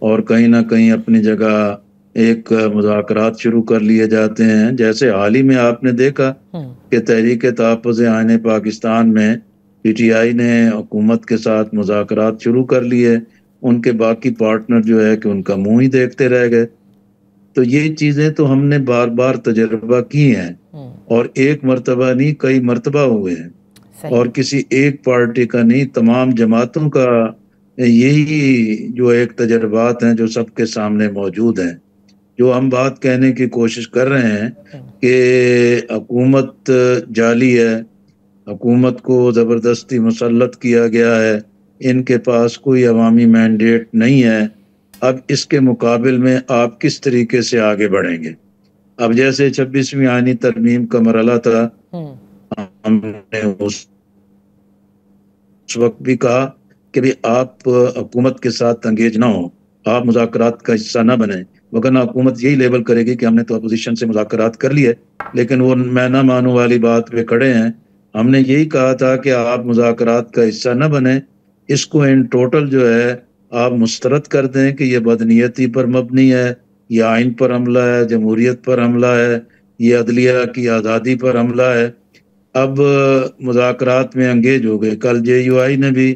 Speaker 3: और कहीं ना कहीं अपनी जगह एक मुज़ाकरात शुरू कर लिए जाते हैं। जैसे हाल ही में आपने देखा कि तहरीक तहफ़्फ़ुज़ आईन पाकिस्तान में PTI ने हुकूमत के साथ मुज़ाकरात शुरू कर लिए, उनके बाकी पार्टनर जो है कि उनका मुंह ही देखते रह गए। तो ये चीज़ें तो हमने बार बार तजर्बा की हैं और एक मरतबा नहीं, कई मरतबा हुए हैं। और किसी एक पार्टी का नहीं, तमाम जमातों का यही जो एक तजर्बात हैं जो सबके सामने मौजूद हैं। जो हम बात कहने की कोशिश कर रहे हैं कि हुकूमत जाली है, हुकूमत को ज़बरदस्ती मुसल्लत किया गया है, इनके पास कोई अवामी मैंडेट नहीं है। अब इसके मुकाबिल में आप किस तरीके से आगे बढ़ेंगे? अब जैसे 26वीं आईनी तरमीम का मरहला था, हमने उस वक्त भी कहा कि भी आप हुकूमत के साथ अंगेज ना हो, आप मुज़ाकरात का हिस्सा ना बने, वरना हुकूमत यही लेबल करेगी कि हमने तो अपोजिशन से मुज़ाकरात कर लिए, लेकिन वो मैं ना मानू वाली बात पे खड़े हैं। हमने यही कहा था कि आप मुज़ाकरात का हिस्सा न बने, इसको इन टोटल जो है आप मुस्तरद कर दें कि ये बदनीयती पर मबनी है, ये आइन पर हमला है, जमहूरियत पर हमला है, ये अदलिया की आज़ादी पर हमला है। अब मुज़ाकरात में अंगेज हो गए। कल JUI ने भी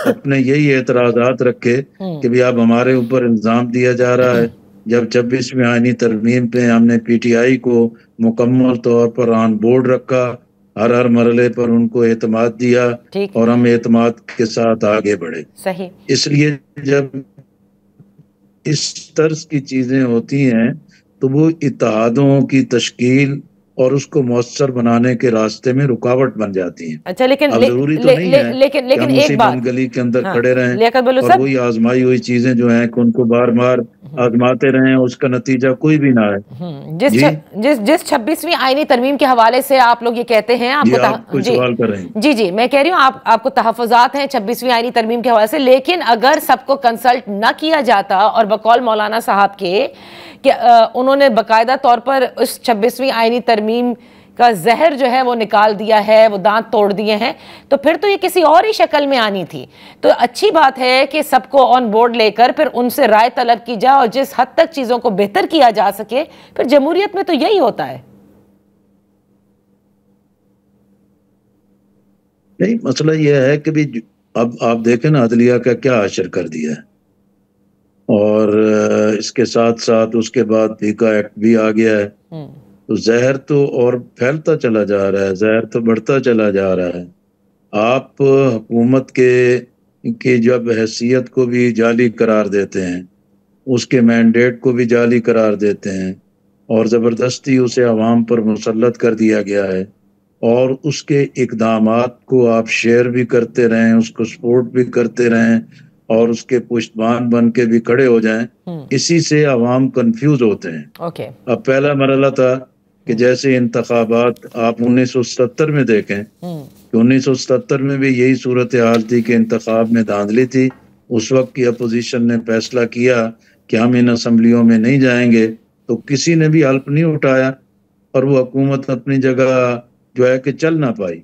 Speaker 3: अपने यही एतराज़ात रखे कि भी अब हमारे ऊपर इल्ज़ाम दिया जा रहा है, जब 26वीं आईनी तरमीम पे हमने PTI को मुकम्मल तौर पर ऑन बोर्ड रखा, हर मरहले पर उनको एतमाद दिया और हम एतमाद के साथ आगे बढ़े।
Speaker 1: सही।
Speaker 3: इसलिए जब इस तर्ज की चीजें होती हैं तो वो इत्तेहादों की तश्कील और उसको मौसर बनाने के रास्ते में रुकावट बन जाती हैं।
Speaker 1: अच्छा, लेकिन
Speaker 3: जरूरी तो नहीं है
Speaker 1: लेकिन
Speaker 3: एक बात, गली के अंदर खड़े रहें और वही आजमाई हुई चीजें जो हैं कि उनको बार बार आजमाते रहें, उसका नतीजा कोई भी ना है।
Speaker 1: जिस 26वीं आईनी तरमीम के हवाले से आप लोग ये कहते हैं,
Speaker 3: आपको सवाल कर रहे हैं।
Speaker 1: जी मैं कह रही हूँ आपको तहफ़्फ़ुज़ात हैं 26वीं आईनी तरमीम के हवाले से, लेकिन अगर सबको कंसल्ट न किया जाता और बकौल मौलाना साहब के कि उन्होंने बाकायदा तौर पर उस 26वीं आईनी तरमीम का जहर जो है वो निकाल दिया है, वो दांत तोड़ दिए हैं, तो फिर तो ये किसी और ही शक्ल में आनी थी। तो अच्छी बात है कि सबको ऑन बोर्ड लेकर फिर उनसे राय तलब की जाए और जिस हद तक चीज़ों को बेहतर किया जा सके, फिर जमहूरियत में तो यही होता है।
Speaker 3: नहीं, मसला यह है कि भी अब आप देखें ना अदलिया का क्या असर कर दिया है, और इसके साथ साथ उसके बाद पीका एक्ट भी आ गया है, तो जहर तो और फैलता चला जा रहा है, जहर तो बढ़ता चला जा रहा है। आप हुकूमत के जब हैसियत को भी जाली करार देते हैं, उसके मैंडेट को भी जाली करार देते हैं और ज़बरदस्ती उसे अवाम पर मुसल्लत कर दिया गया है, और उसके इक़दामात को आप शेयर भी करते रहें, उसको सपोर्ट भी करते रहें और उसके पुष्टबान बन के भी खड़े हो जाएं, इसी से अवाम कंफ्यूज होते हैं। अब पहला मरहला था कि जैसे इंतखाबात आप 1977 में देखें कि 1977 में भी यही सूरत हाल थी कि इंतखाब में धांधली थी। उस वक्त की अपोजिशन ने फैसला किया कि हम इन असम्बलियों में नहीं जाएंगे, तो किसी ने भी हल्फ नहीं उठाया और वो हुकूमत अपनी जगह जो है कि चल ना पाई।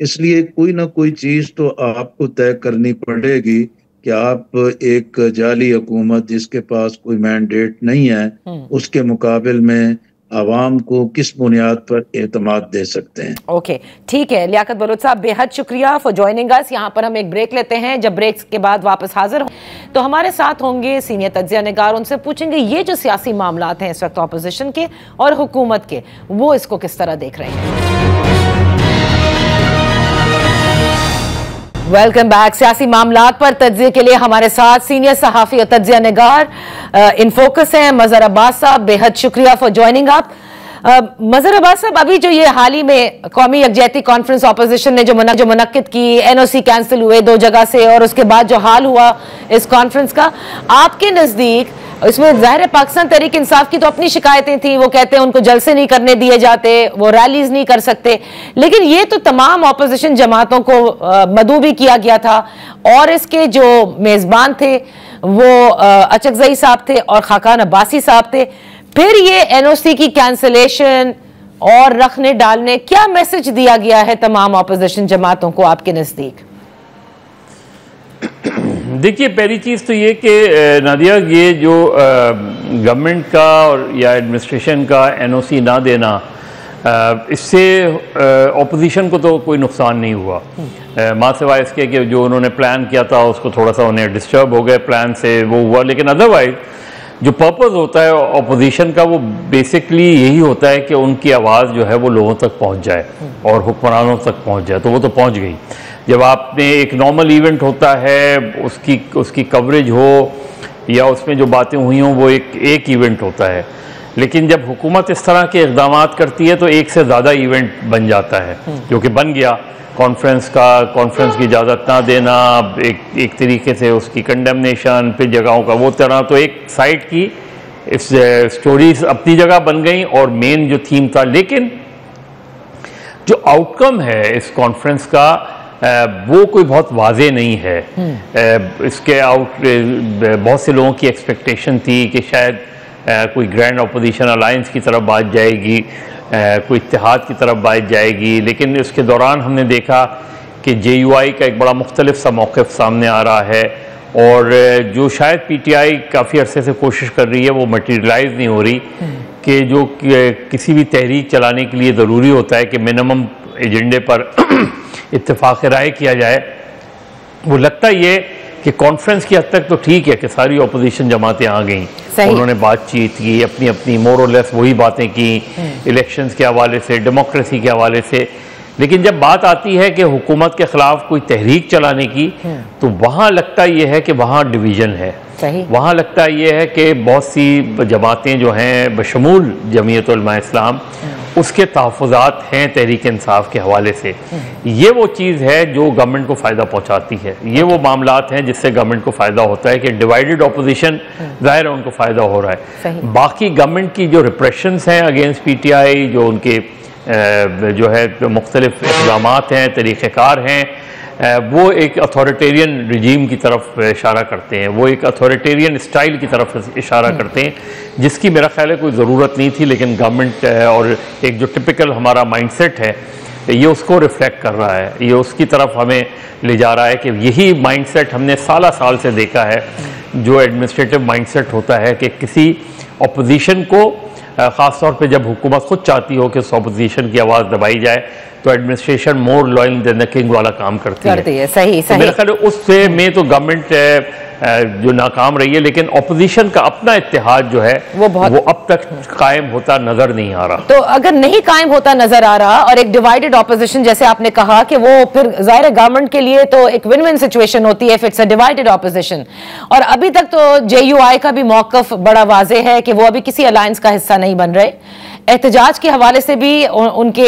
Speaker 3: इसलिए कोई ना कोई चीज तो आपको तय करनी पड़ेगी कि आप एक जाली हुकूमत जिसके पास कोई मैंडेट नहीं है, उसके मुकाबिल में आवाम को किस बुनियाद पर एतमाद दे सकते हैं।
Speaker 1: ओके, ठीक है लियाकत बलोच साहब, बेहद शुक्रिया फॉर ज्वाइनिंग अस। यहाँ पर हम एक ब्रेक लेते हैं, जब ब्रेक के बाद वापस हाजिर हों तो हमारे साथ होंगे सीनियर तज्जिया निगार, उनसे पूछेंगे ये जो सियासी मामलात हैं इस वक्त अपोजिशन के और हुकूमत के, वो इसको किस तरह देख रहे हैं। Welcome back. सियासी मामलात पर तज्जिए के लिए हमारे साथ सीनियर सहाफ़ी और तज्जिया निगार इन फोकस हैं मजहर अब्बास साहब, बेहद शुक्रिया फॉर ज्वाइनिंग आप। मजहर अब्बास साहब, अभी जो ये हाल ही में कौमी यकजहती कॉन्फ्रेंस अपोजिशन ने जो मुनक्किद की, NOC कैंसिल हुए 2 जगह से, और उसके बाद जो हाल हुआ इस कॉन्फ्रेंस का, आपके नज़दीक इसमें ज़ाहिर है पाकिस्तान तहरीक इंसाफ की तो अपनी शिकायतें थी, वो कहते हैं उनको जलसे नहीं करने दिए जाते, वो रैलीज नहीं कर सकते, लेकिन ये तो तमाम अपोजिशन जमातों को मदऊ भी किया गया था, और इसके जो मेज़बान थे वो अचकज़ई साहब थे और खाकान अब्बासी साहब थे। फिर ये NOC की कैंसलेशन और रखने डालने, क्या मैसेज दिया गया है तमाम अपोजिशन जमातों को आपके नज़दीक?
Speaker 4: देखिए, पहली चीज़ तो ये कि नादिया, ये जो गवर्नमेंट का और या एडमिनिस्ट्रेशन का NOC ना देना, इससे ऑपोजिशन को तो कोई नुकसान नहीं हुआ, माँ सिवाय इसके कि जो उन्होंने प्लान किया था उसको थोड़ा सा उन्हें डिस्टर्ब हो गए प्लान से, वो हुआ, लेकिन अदरवाइज जो पर्पस होता है अपोजिशन का वो बेसिकली यही होता है कि उनकी आवाज़ जो है वो लोगों तक पहुंच जाए और हुक्मरानों तक पहुंच जाए, तो वो तो पहुंच गई। जब आपने एक नॉर्मल इवेंट होता है उसकी कवरेज हो या उसमें जो बातें हुई हों वो एक इवेंट होता है, लेकिन जब हुकूमत इस तरह के इक़दाम करती है तो एक से ज़्यादा इवेंट बन जाता है, जो कि बन गया। कॉन्फ्रेंस की इजाज़त ना देना, एक तरीके से उसकी कंडेमनेशन, फिर जगहों का वो तरह, तो एक साइड की इस स्टोरीज अपनी जगह बन गई और मेन जो थीम था। लेकिन जो आउटकम है इस कॉन्फ्रेंस का वो कोई बहुत वाजे नहीं है। इसके बहुत से लोगों की एक्सपेक्टेशन थी कि शायद कोई ग्रैंड अपोजिशन अलायंस की तरफ बात जाएगी, कोई इत्तेहाद की तरफ बात जाएगी, लेकिन इसके दौरान हमने देखा कि JUI का एक बड़ा मुख्तलिफ सा मौक़िफ़ सामने आ रहा है और जो शायद PTI काफ़ी अरसे से कोशिश कर रही है वो मटीरियलाइज़ नहीं हो रही कि जो किसी भी तहरीक चलाने के लिए ज़रूरी होता है कि मिनिमम एजेंडे पर इत्तेफाक राय किया जाए। वो लगता ये कि कॉन्फ्रेंस की हद तक तो ठीक है कि सारी अपोजिशन जमातें आ गईं, उन्होंने बातचीत की, अपनी अपनी मोर और लेस वही बातें की इलेक्शंस के हवाले से, डेमोक्रेसी के हवाले से। लेकिन जब बात आती है कि हुकूमत के ख़िलाफ़ कोई तहरीक चलाने की, तो वहाँ लगता यह है कि वहाँ डिवीज़न है। वहाँ लगता यह है कि बहुत सी जमातें जो हैं बशमूल जमीयत उलमा इस्लाम उसके तहफ़्फ़ुज़ात हैं तहरीक इंसाफ के हवाले से। ये वो चीज़ है जो गवर्नमेंट को फ़ायदा पहुँचाती है, ये वो मामलात हैं जिससे गवर्नमेंट को फ़ायदा होता है कि डिवाइडेड अपोजिशन ज़ाहिर है उनको फ़ायदा हो रहा है। बाकी गवर्नमेंट की जो रिप्रेशंस हैं अगेंस्ट PTI, जो उनके जो है मुख्तलिफ इक़दामात हैं, तरीक़ेकार हैं, वो एक अथॉरिटेरियन रिजीम की तरफ इशारा करते हैं, वो एक अथॉरिटेरियन स्टाइल की तरफ इशारा करते हैं, जिसकी मेरा ख्याल है कोई ज़रूरत नहीं थी। लेकिन गवर्नमेंट और एक जो टिपिकल हमारा माइंडसेट है ये उसको रिफ्लेक्ट कर रहा है, ये उसकी तरफ हमें ले जा रहा है कि यही माइंडसेट हमने साल से देखा है, जो एडमिनिस्ट्रेटिव माइंडसेट होता है कि किसी अपोजिशन को ख़ास तौर पे जब हुकूमत खुद चाहती हो कि उस अपोजिशन की आवाज़ दबाई जाए तो administration more loyal than the king वाला काम करती है।
Speaker 1: सही
Speaker 4: तो मेरा ख्याल है उससे में तो गवर्नमेंट जो नाकाम रही है, लेकिन अपोजिशन का अपना इत्तेहाद जो है वो अब तक कायम होता नजर नहीं आ रहा।
Speaker 1: तो अगर नहीं कायम होता नजर आ रहा और एक डिवाइडेड ऑपोजिशन जैसे आपने कहा कि वो फिर जाहिर गवर्नमेंट के लिए तो एक विन विन सिचुएशन होती है if it's a divided opposition, और अभी तक तो JUI का भी मौक़िफ़ बड़ा वाज़े है कि वो अभी किसी अलायंस का हिस्सा नहीं बन रहे। एहतजाज के हवाले से भी उनके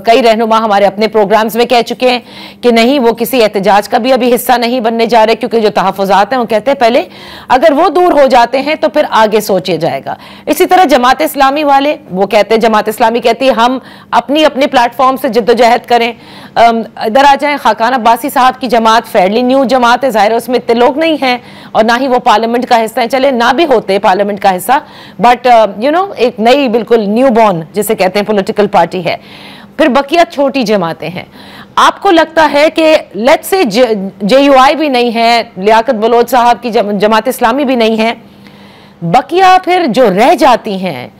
Speaker 1: कई रहनुमा हमारे अपने प्रोग्राम्स में कह चुके हैं कि नहीं, वो किसी एहतजाज का भी अभी हिस्सा नहीं बनने जा रहे, क्योंकि जो तहफ़्फ़ुज़ात हैं वो कहते हैं पहले अगर वो दूर हो जाते हैं तो फिर आगे सोचा जाएगा। इसी तरह जमात इस्लामी वाले वो कहते हैं, जमात इस्लामी कहती है हम अपनी अपने प्लेटफॉर्म से जद्दोजहद करें। इधर आ जाएं, खाकान अब्बासी साहब की जमात फेयरली न्यू जमात है, ज़ाहिर उसमें इतने लोग नहीं हैं और ना ही वो पार्लियामेंट का हिस्सा है, चले ना भी होते पार्लियामेंट का हिस्सा, बट एक नई बिल्कुल न्यू बॉर्न जिसे कहते हैं पॉलिटिकल पार्टी है। फिर बकिया छोटी जमातें हैं। आपको लगता है कि लेट्स से JUI भी नहीं है, लियाकत बलोच साहब की जमात इस्लामी भी नहीं है, बकिया फिर जो रह जाती हैं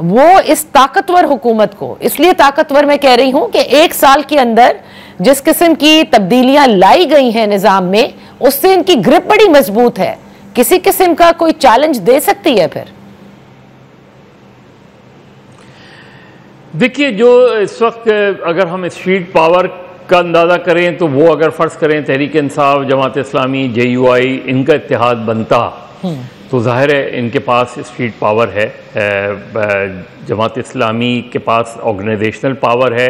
Speaker 1: वो इस ताकतवर हुकूमत को, इसलिए ताकतवर मैं कह रही हूं कि एक साल के अंदर जिस किस्म की तब्दीलियां लाई गई हैं निजाम में, उससे इनकी ग्रिप बड़ी मजबूत है, किसी किस्म का कोई चैलेंज दे सकती है। फिर
Speaker 4: देखिए, जो इस वक्त अगर हम स्ट्रीट पावर का अंदाज़ा करें तो वो अगर फ़र्ज़ करें तहरीक इंसाफ, जमात इस्लामी, JUI इनका इत्तेहाद बनता तो ज़ाहिर है इनके पास स्ट्रीट पावर है। जमात इस्लामी के पास ऑर्गेनाइजेशनल पावर है,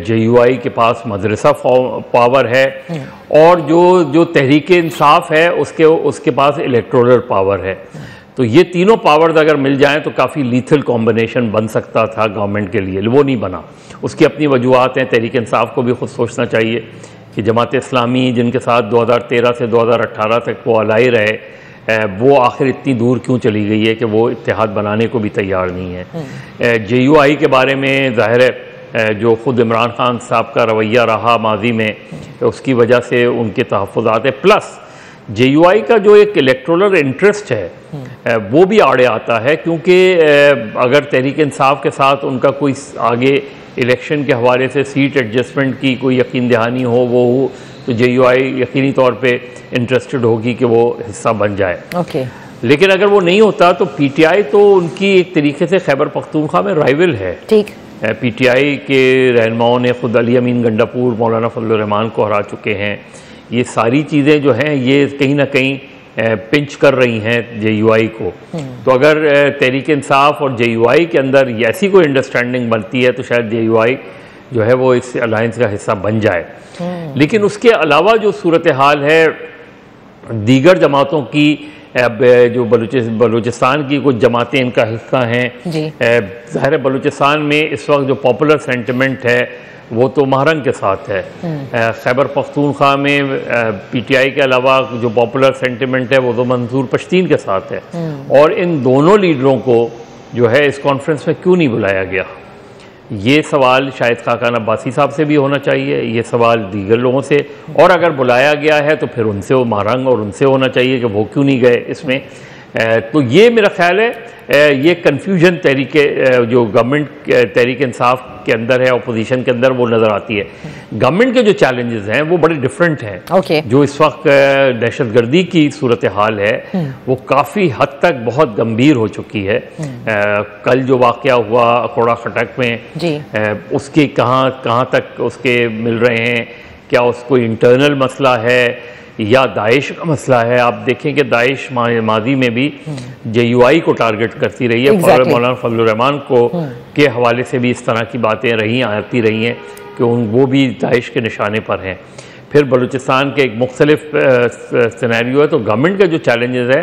Speaker 4: JUI के पास मदरसा पावर है, और जो तहरीक इंसाफ है उसके पास इलेक्टोरल पावर है। तो ये तीनों पावर्स अगर मिल जाएं तो काफ़ी लीथल कॉम्बिनेशन बन सकता था गवर्नमेंट के लिए, वो नहीं बना। उसकी अपनी वजूहत हैं, तहरीक इंसाफ को भी खुद सोचना चाहिए कि जमात इस्लामी जिनके साथ 2013 से 2018 तक वो अलाई रहे, वो आखिर इतनी दूर क्यों चली गई है कि वो इत्तेहाद बनाने को भी तैयार नहीं है। JUI के बारे में ज़ाहिर है जो ख़ुद इमरान खान साहब का रवैया रहा माजी में, उसकी वजह से उनके तहफ़्फ़ुज़ात है, प्लस JUI का जो एक इलेक्टोरल इंटरेस्ट है वो भी आड़े आता है, क्योंकि अगर तहरीक इंसाफ के साथ उनका कोई आगे इलेक्शन के हवाले से सीट एडजस्टमेंट की कोई यकीन दहानी हो वो तो JUI यकीनी तौर पे इंटरेस्टेड होगी कि वो हिस्सा बन जाए।
Speaker 1: ओके।
Speaker 4: तो लेकिन अगर वो नहीं होता तो पीटीआई तो उनकी एक तरीके से खैबर पख्तूनख्वा में राइवल है।
Speaker 1: ठीक,
Speaker 4: पीटीआई के रहनुमाओं ने खुद अली अमीन गंडापुर, मौलाना फजलुर रहमान को हरा चुके हैं। ये सारी चीज़ें जो हैं ये कहीं ना कहीं पिंच कर रही हैं जेयूआई को। तो अगर तहरीक इंसाफ और जेयूआई के अंदर ऐसी कोई अंडरस्टैंडिंग बनती है तो शायद जेयूआई जो है वो इस अलायंस का हिस्सा बन जाए। लेकिन उसके अलावा जो सूरत हाल है दीगर जमातों की, अब जो बलूचिस्तान की कुछ जमातें इनका हिस्सा हैं, ज़ाहिर बलूचिस्तान में इस वक्त जो पॉपुलर सेंटिमेंट है वो तो महरंग के साथ है। खैबर पख्तूनख्वा में पीटीआई के अलावा जो पॉपुलर सेंटिमेंट है वो तो मंसूर पश्तीन के साथ है। और इन दोनों लीडरों को जो है इस कॉन्फ्रेंस में क्यों नहीं बुलाया गया, ये सवाल शायद खाकान अब्बासी साहब से भी होना चाहिए, ये सवाल दीगर लोगों से, और अगर बुलाया गया है तो फिर उनसे वो महरंग और उनसे होना चाहिए कि वो क्यों नहीं गए इसमें। तो ये मेरा ख्याल है ये कन्फ्यूजन तहरीके जो गवर्नमेंट तहरीक इंसाफ के अंदर है, अपोजिशन के अंदर, वो नज़र आती है। गवर्नमेंट के जो चैलेंजेस हैं वो बड़े डिफरेंट हैं। जो इस वक्त दहशतगर्दी की सूरत हाल है वो काफ़ी हद तक बहुत गंभीर हो चुकी है। कल जो वाक़या हुआ अखोड़ा खटक में, उसके कहाँ तक उसके मिल रहे हैं, क्या उसको इंटरनल मसला है या दाइश का मसला है। आप देखें कि दाइश माजी में भी जेयूआई को टारगेट करती रही है। मौलाना फजलुर रहमान को के हवाले से भी इस तरह की बातें आती रही हैं कि वो भी दाइश के निशाने पर हैं। फिर बलूचिस्तान के एक मुख्तलिफ सिनेरियो है। तो गवर्नमेंट का जो चैलेंजेस है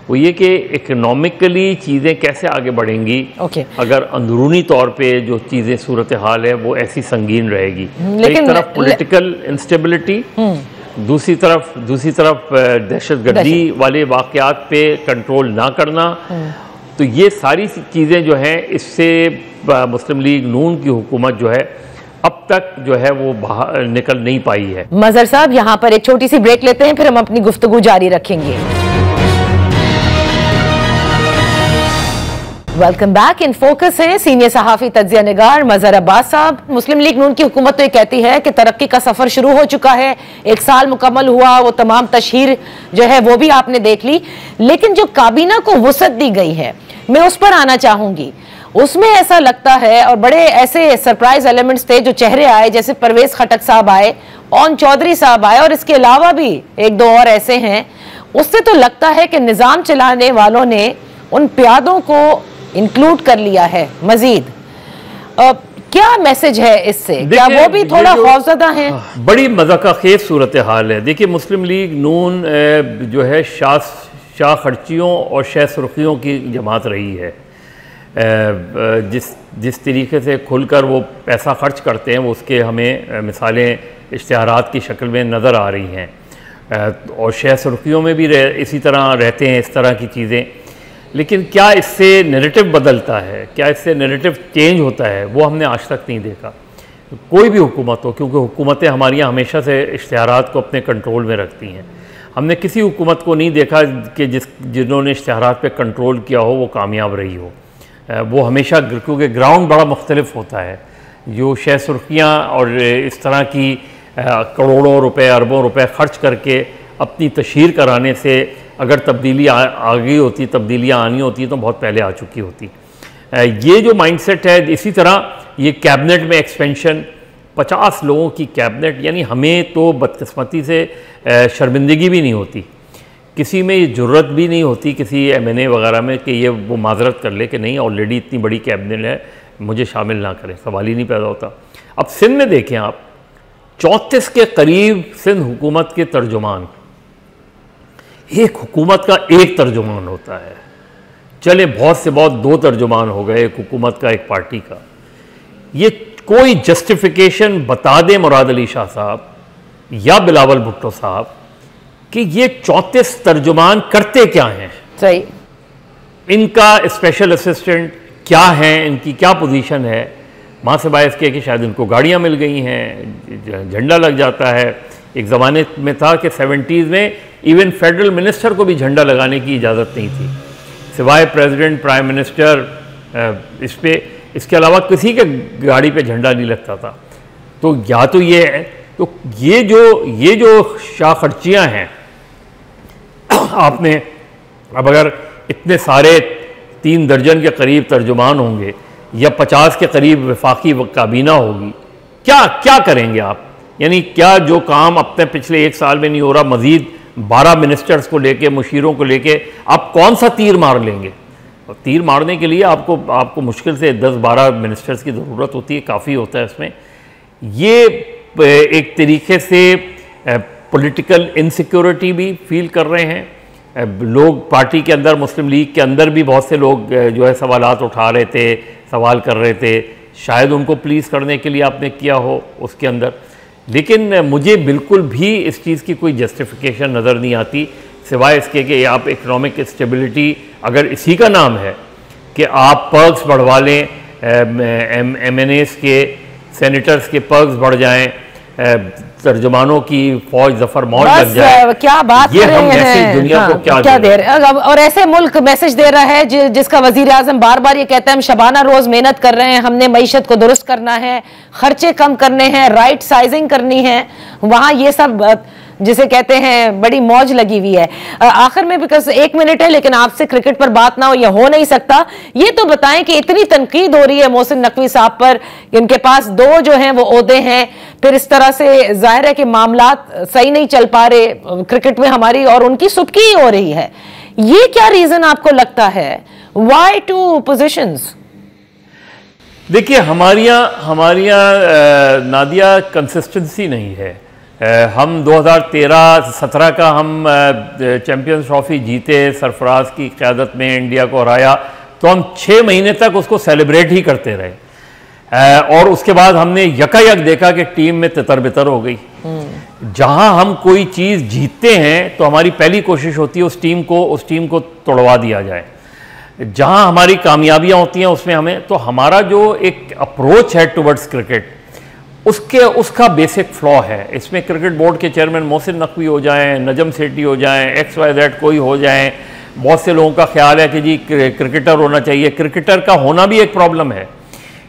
Speaker 4: वो ये कि इकनॉमिकली चीज़ें कैसे आगे बढ़ेंगी अगर अंदरूनी तौर पे जो चीज़ें सूरत हाल है वो ऐसी संगीन रहेगी। एक तरफ पॉलिटिकल इंस्टेबिलिटी, दूसरी तरफ दहशतगर्दी वाले वाक़यात पे कंट्रोल ना करना। तो ये सारी चीज़ें जो हैं इससे मुस्लिम लीग नून की हुकूमत जो है अब तक जो है वो बाहर निकल नहीं पाई है।
Speaker 1: मजहर साहब, यहाँ पर एक छोटी सी ब्रेक लेते हैं, फिर हम अपनी गुफ्तगू जारी रखेंगे। Welcome back. इन फोकस है सीनियर सहाफ़ी तज्ज़िया निगार मजहर अब्बास साहब। मुस्लिम लीग नून की हुकूमत तो ये कहती है कि तरक्की का सफ़र शुरू हो चुका है, 1 साल मुकम्मल हुआ, वो तमाम तशहीर जो है वो भी आपने देख ली, लेकिन जो काबीना को वुसअत दी गई है मैं उस पर आना चाहूँगी। उसमें ऐसा लगता है, और बड़े ऐसे सरप्राइज एलिमेंट्स थे जो चेहरे आए, जैसे परवेज़ खटक साहब आए, ओन चौधरी साहब आए, और इसके अलावा भी 1-2 और ऐसे हैं। उससे तो लगता है कि निज़ाम चलाने वालों ने उन प्यादों को इंक्लूड कर लिया है मजीद। क्या मैसेज है इससे? क्या वो भी थोड़ा खौफज़दा हैं?
Speaker 4: बड़ी मज़ाक़खेज़ सूरत हाल है। देखिए, मुस्लिम लीग नून जो है शाह खर्चियों और शह सुर्खियों की जमात रही है। जिस तरीके से खुलकर वो पैसा खर्च करते हैं वो उसके हमें मिसालें इश्तिहारात की शक्ल में नज़र आ रही हैं। और शह सुर्खियों में भी इसी तरह रहते हैं इस तरह की चीज़ें। लेकिन क्या इससे नैरेटिव बदलता है, क्या इससे नैरेटिव चेंज होता है, वो हमने आज तक नहीं देखा। कोई भी हुकूमत हो, क्योंकि हुकूमतें हमारी हमेशा से इश्तिहारात को अपने कंट्रोल में रखती हैं। हमने किसी हुकूमत को नहीं देखा कि जिन्होंने इश्तिहारात पे कंट्रोल किया हो वो कामयाब रही हो। वो हमेशा, क्योंकि ग्राउंड बड़ा मुख्तलिफ होता है। जो शह सुर्खियाँ और इस तरह की करोड़ों रुपए, अरबों रुपए खर्च करके अपनी तशहीर कराने से अगर तब्दीली आ गई होती, तब्दीलियाँ आनी होती तो बहुत पहले आ चुकी होती। ये जो माइंडसेट है, इसी तरह ये कैबिनेट में एक्सपेंशन, 50 लोगों की कैबिनेट, यानी हमें तो बदकिस्मती से शर्मिंदगी भी नहीं होती, किसी में ये जुर्रत भी नहीं होती किसी MNA वगैरह में कि ये वो माजरत कर ले कि नहीं ऑलरेडी इतनी बड़ी कैबिनेट है, मुझे शामिल ना करें, सवाल ही नहीं पैदा होता। अब सिंध में देखें आप, 34 के करीब सिंध हुकूमत के तर्जुमान, एक हुकूमत का एक तर्जुमान होता है। चले बहुत से बहुत 2 तर्जुमान हो गए एक हुकूमत का, एक पार्टी का। ये कोई जस्टिफिकेशन बता दें मुराद अली शाह साहब या बिलावल भुट्टो साहब कि ये 34 तर्जुमान करते क्या हैं।
Speaker 1: सही,
Speaker 4: इनका स्पेशल असिस्टेंट क्या है, इनकी क्या पोजीशन है। वहाँ से बायस किया कि शायद इनको गाड़ियाँ मिल गई हैं, झंडा लग जाता है। एक ज़माने में था कि 70s में इवन फेडरल मिनिस्टर को भी झंडा लगाने की इजाज़त नहीं थी, सिवाय प्रेसिडेंट, प्राइम मिनिस्टर, इसके अलावा किसी के गाड़ी पे झंडा नहीं लगता था। तो या तो ये है, तो ये जो शाह खर्चियाँ हैं, आपने अब अगर इतने सारे 3 दर्जन के करीब तर्जुमान होंगे या 50 के करीब वफाकी काबीना होगी, क्या क्या करेंगे आप? यानी क्या जो काम अपने पिछले 1 साल में नहीं हो रहा, मजीद 12 मिनिस्टर्स को लेके, मुशीरों को लेके आप कौन सा तीर मार लेंगे? और तीर मारने के लिए आपको मुश्किल से 10-12 मिनिस्टर्स की ज़रूरत होती है, काफ़ी होता है इसमें। ये एक तरीके से पॉलिटिकल इनसिक्योरिटी भी फील कर रहे हैं लोग। पार्टी के अंदर, मुस्लिम लीग के अंदर भी बहुत से लोग जो है सवालात उठा रहे थे, सवाल कर रहे थे, शायद उनको प्लीज़ करने के लिए आपने किया हो उसके अंदर। लेकिन मुझे बिल्कुल भी इस चीज़ की कोई जस्टिफिकेशन नज़र नहीं आती, सिवाय इसके कि आप इकनॉमिक स्टेबिलिटी, अगर इसी का नाम है कि आप पर्क्स बढ़वा लें, MNAs के, सेनेटर्स के पर्क्स बढ़ जाएं, तर्जुमानों की फौज जफर मौज लग जाए,
Speaker 1: क्या बात
Speaker 4: ये
Speaker 1: कर
Speaker 4: हम
Speaker 1: रहे
Speaker 4: ऐसी
Speaker 1: हैं?
Speaker 4: दुनिया को क्या
Speaker 1: दे रहे हैं? और ऐसे मुल्क मैसेज दे रहा है जिसका वजीर आजम बार बार ये कहता है हम शबाना रोज मेहनत कर रहे हैं, हमने मईशत को दुरुस्त करना है, खर्चे कम करने हैं, राइट साइजिंग करनी है, वहां ये सब जिसे कहते हैं बड़ी मौज लगी हुई है। आखिर में, बिकॉज 1 मिनट है, लेकिन आपसे क्रिकेट पर बात ना हो यह हो नहीं सकता। ये तो बताएं कि इतनी तनकीद हो रही है मोहसिन नकवी साहब पर, इनके पास 2 जो हैं वो ओहदे हैं, फिर इस तरह से जाहिर है कि मामलात सही नहीं चल पा रहे क्रिकेट में हमारी, और उनकी सुबकी ही हो रही है। ये क्या रीजन आपको लगता है? Why 2 positions?
Speaker 4: देखिए, हमारियां नादिया कंसिस्टेंसी नहीं है। हम 2013-17 का हम चैंपियंस ट्रॉफी जीते, सरफराज की क़यादत में इंडिया को हराया, तो हम 6 महीने तक उसको सेलिब्रेट ही करते रहे, और उसके बाद हमने यकायक देखा कि टीम में तितर बितर हो गई। जहां हम कोई चीज़ जीतते हैं तो हमारी पहली कोशिश होती है उस टीम को तोड़वा दिया जाए। जहां हमारी कामयाबियां होती हैं उसमें हमें, तो हमारा जो एक अप्रोच है टुवर्ड्स क्रिकेट, उसका बेसिक फ्लॉ है। इसमें क्रिकेट बोर्ड के चेयरमैन मोहसिन नकवी हो जाएं, नजम सेठी हो जाएं, XYZ कोई हो जाएं, बहुत से लोगों का ख्याल है कि जी क्रिकेटर होना चाहिए। क्रिकेटर का होना भी एक प्रॉब्लम है,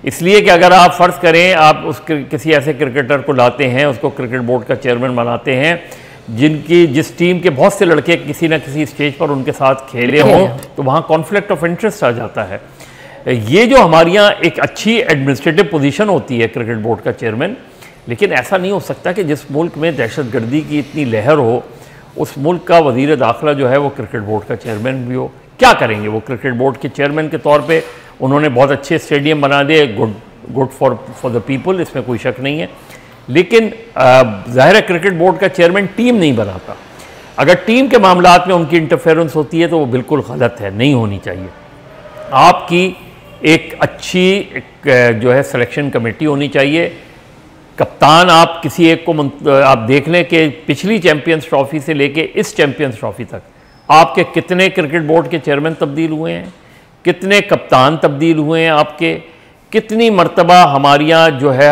Speaker 4: इसलिए कि अगर आप फ़र्ज़ करें आप किसी ऐसे क्रिकेटर को लाते हैं, उसको क्रिकेट बोर्ड का चेयरमैन बनाते हैं, जिस टीम के बहुत से लड़के किसी न किसी स्टेज पर उनके साथ खेले हों, तो वहाँ कॉन्फ्लिक्ट ऑफ इंटरेस्ट आ जाता है। ये जो हमारे यहाँ एक अच्छी एडमिनिस्ट्रेटिव पोजीशन होती है क्रिकेट बोर्ड का चेयरमैन, लेकिन ऐसा नहीं हो सकता कि जिस मुल्क में दहशतगर्दी की इतनी लहर हो, उस मुल्क का वज़ीर दाखिला जो है वो क्रिकेट बोर्ड का चेयरमैन भी हो। क्या करेंगे वो क्रिकेट बोर्ड के चेयरमैन के तौर पे? उन्होंने बहुत अच्छे स्टेडियम बना दिए, गुड फॉर द पीपल, इसमें कोई शक नहीं है, लेकिन ज़ाहिर है क्रिकेट बोर्ड का चेयरमैन टीम नहीं बनाता। अगर टीम के मामलात में उनकी इंटरफेरेंस होती है तो वो बिल्कुल गलत है, नहीं होनी चाहिए। आपकी एक अच्छी जो है सिलेक्शन कमेटी होनी चाहिए। कप्तान आप किसी एक को आप देख लें कि पिछली चैंपियंस ट्रॉफी से लेके इस चैंपियंस ट्रॉफी तक आपके कितने क्रिकेट बोर्ड के चेयरमैन तब्दील हुए हैं, कितने कप्तान तब्दील हुए हैं आपके, कितनी मरतबा हमारे यहाँ जो है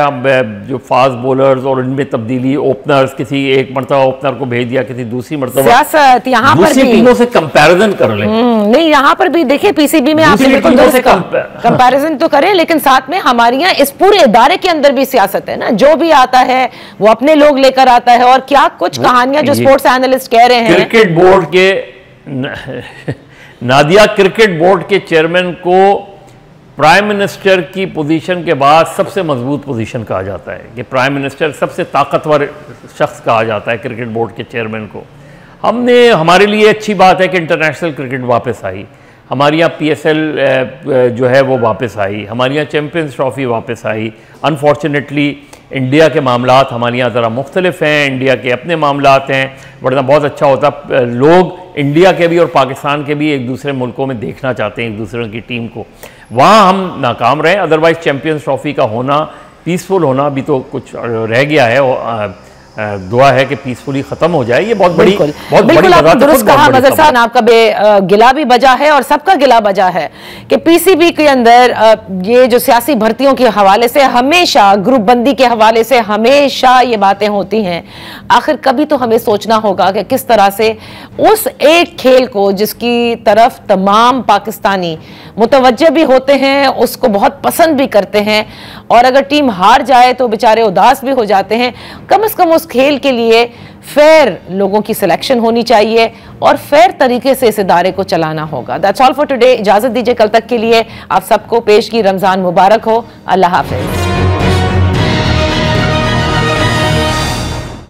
Speaker 4: जो फास्ट बॉलर्स और इनमें तब्दीली, ओपनर्स, किसी एक मरतबा ओपनर को भेज दिया, किसी दूसरी मरतबा
Speaker 1: सियासत यहाँ पर भी
Speaker 4: टीमों से कंपैरिजन कर लें।
Speaker 1: नहीं, यहाँ पर भी देखिए पीसीबी में आपने बिल्कुल कंपैरिजन तो करें, लेकिन साथ में हमारे यहाँ इस पूरे इदारे के अंदर भी सियासत है ना। जो भी आता है वो अपने लोग लेकर आता है, और क्या कुछ कहानियां जो स्पोर्ट्स एनालिस्ट कह रहे हैं।
Speaker 4: क्रिकेट बोर्ड के नादिया, क्रिकेट बोर्ड के चेयरमैन को प्राइम मिनिस्टर की पोजीशन के बाद सबसे मजबूत पोजीशन कहा जाता है, कि प्राइम मिनिस्टर सबसे ताकतवर शख्स कहा जाता है क्रिकेट बोर्ड के चेयरमैन को। हमारे लिए अच्छी बात है कि इंटरनेशनल क्रिकेट वापस आई, हमारे यहाँ PSL जो है वो वापस आई, हमारे यहाँ चैम्पियंस ट्रॉफी वापस आई। अनफॉर्चुनेटली इंडिया के मामलात हमारे यहाँ ज़रा मुख्तलिफ हैं, इंडिया के अपने मामलात हैं, वरना बहुत अच्छा होता। लोग इंडिया के भी और पाकिस्तान के भी एक दूसरे मुल्कों में देखना चाहते हैं एक दूसरे की टीम को, वहाँ हम नाकाम रहे। अदरवाइज़ चैम्पियंस ट्रॉफी का होना, पीसफुल होना अभी तो कुछ रह गया है, दुआ है कि पीसफुली खत्म हो जाए। ये बहुत बड़ी
Speaker 1: बिल्कुल आपने दुरुस्त कहा मजहर साहब, आपका गिला भी बजा है और सबका गिला बजा है कि पीसीबी के अंदर ये जो सियासी भर्तियों के हवाले से हमेशा, ग्रुप बंदी के हवाले से हमेशा ये बातें होती हैं। आखिर कभी तो हमें सोचना होगा कि किस तरह से उस एक खेल को जिसकी तरफ तमाम पाकिस्तानी मुतवज्जे भी होते हैं, उसको बहुत पसंद भी करते हैं, और अगर टीम हार जाए तो बेचारे उदास भी हो जाते हैं, कम से कम उस खेल के लिए फेयर लोगों की सिलेक्शन होनी चाहिए और फेयर तरीके से इस इदारे को चलाना होगा। That's all for today. इजाजत दीजिए, कल तक के लिए आप सबको पेशगी रमजान मुबारक हो। अल्लाह हाफिज।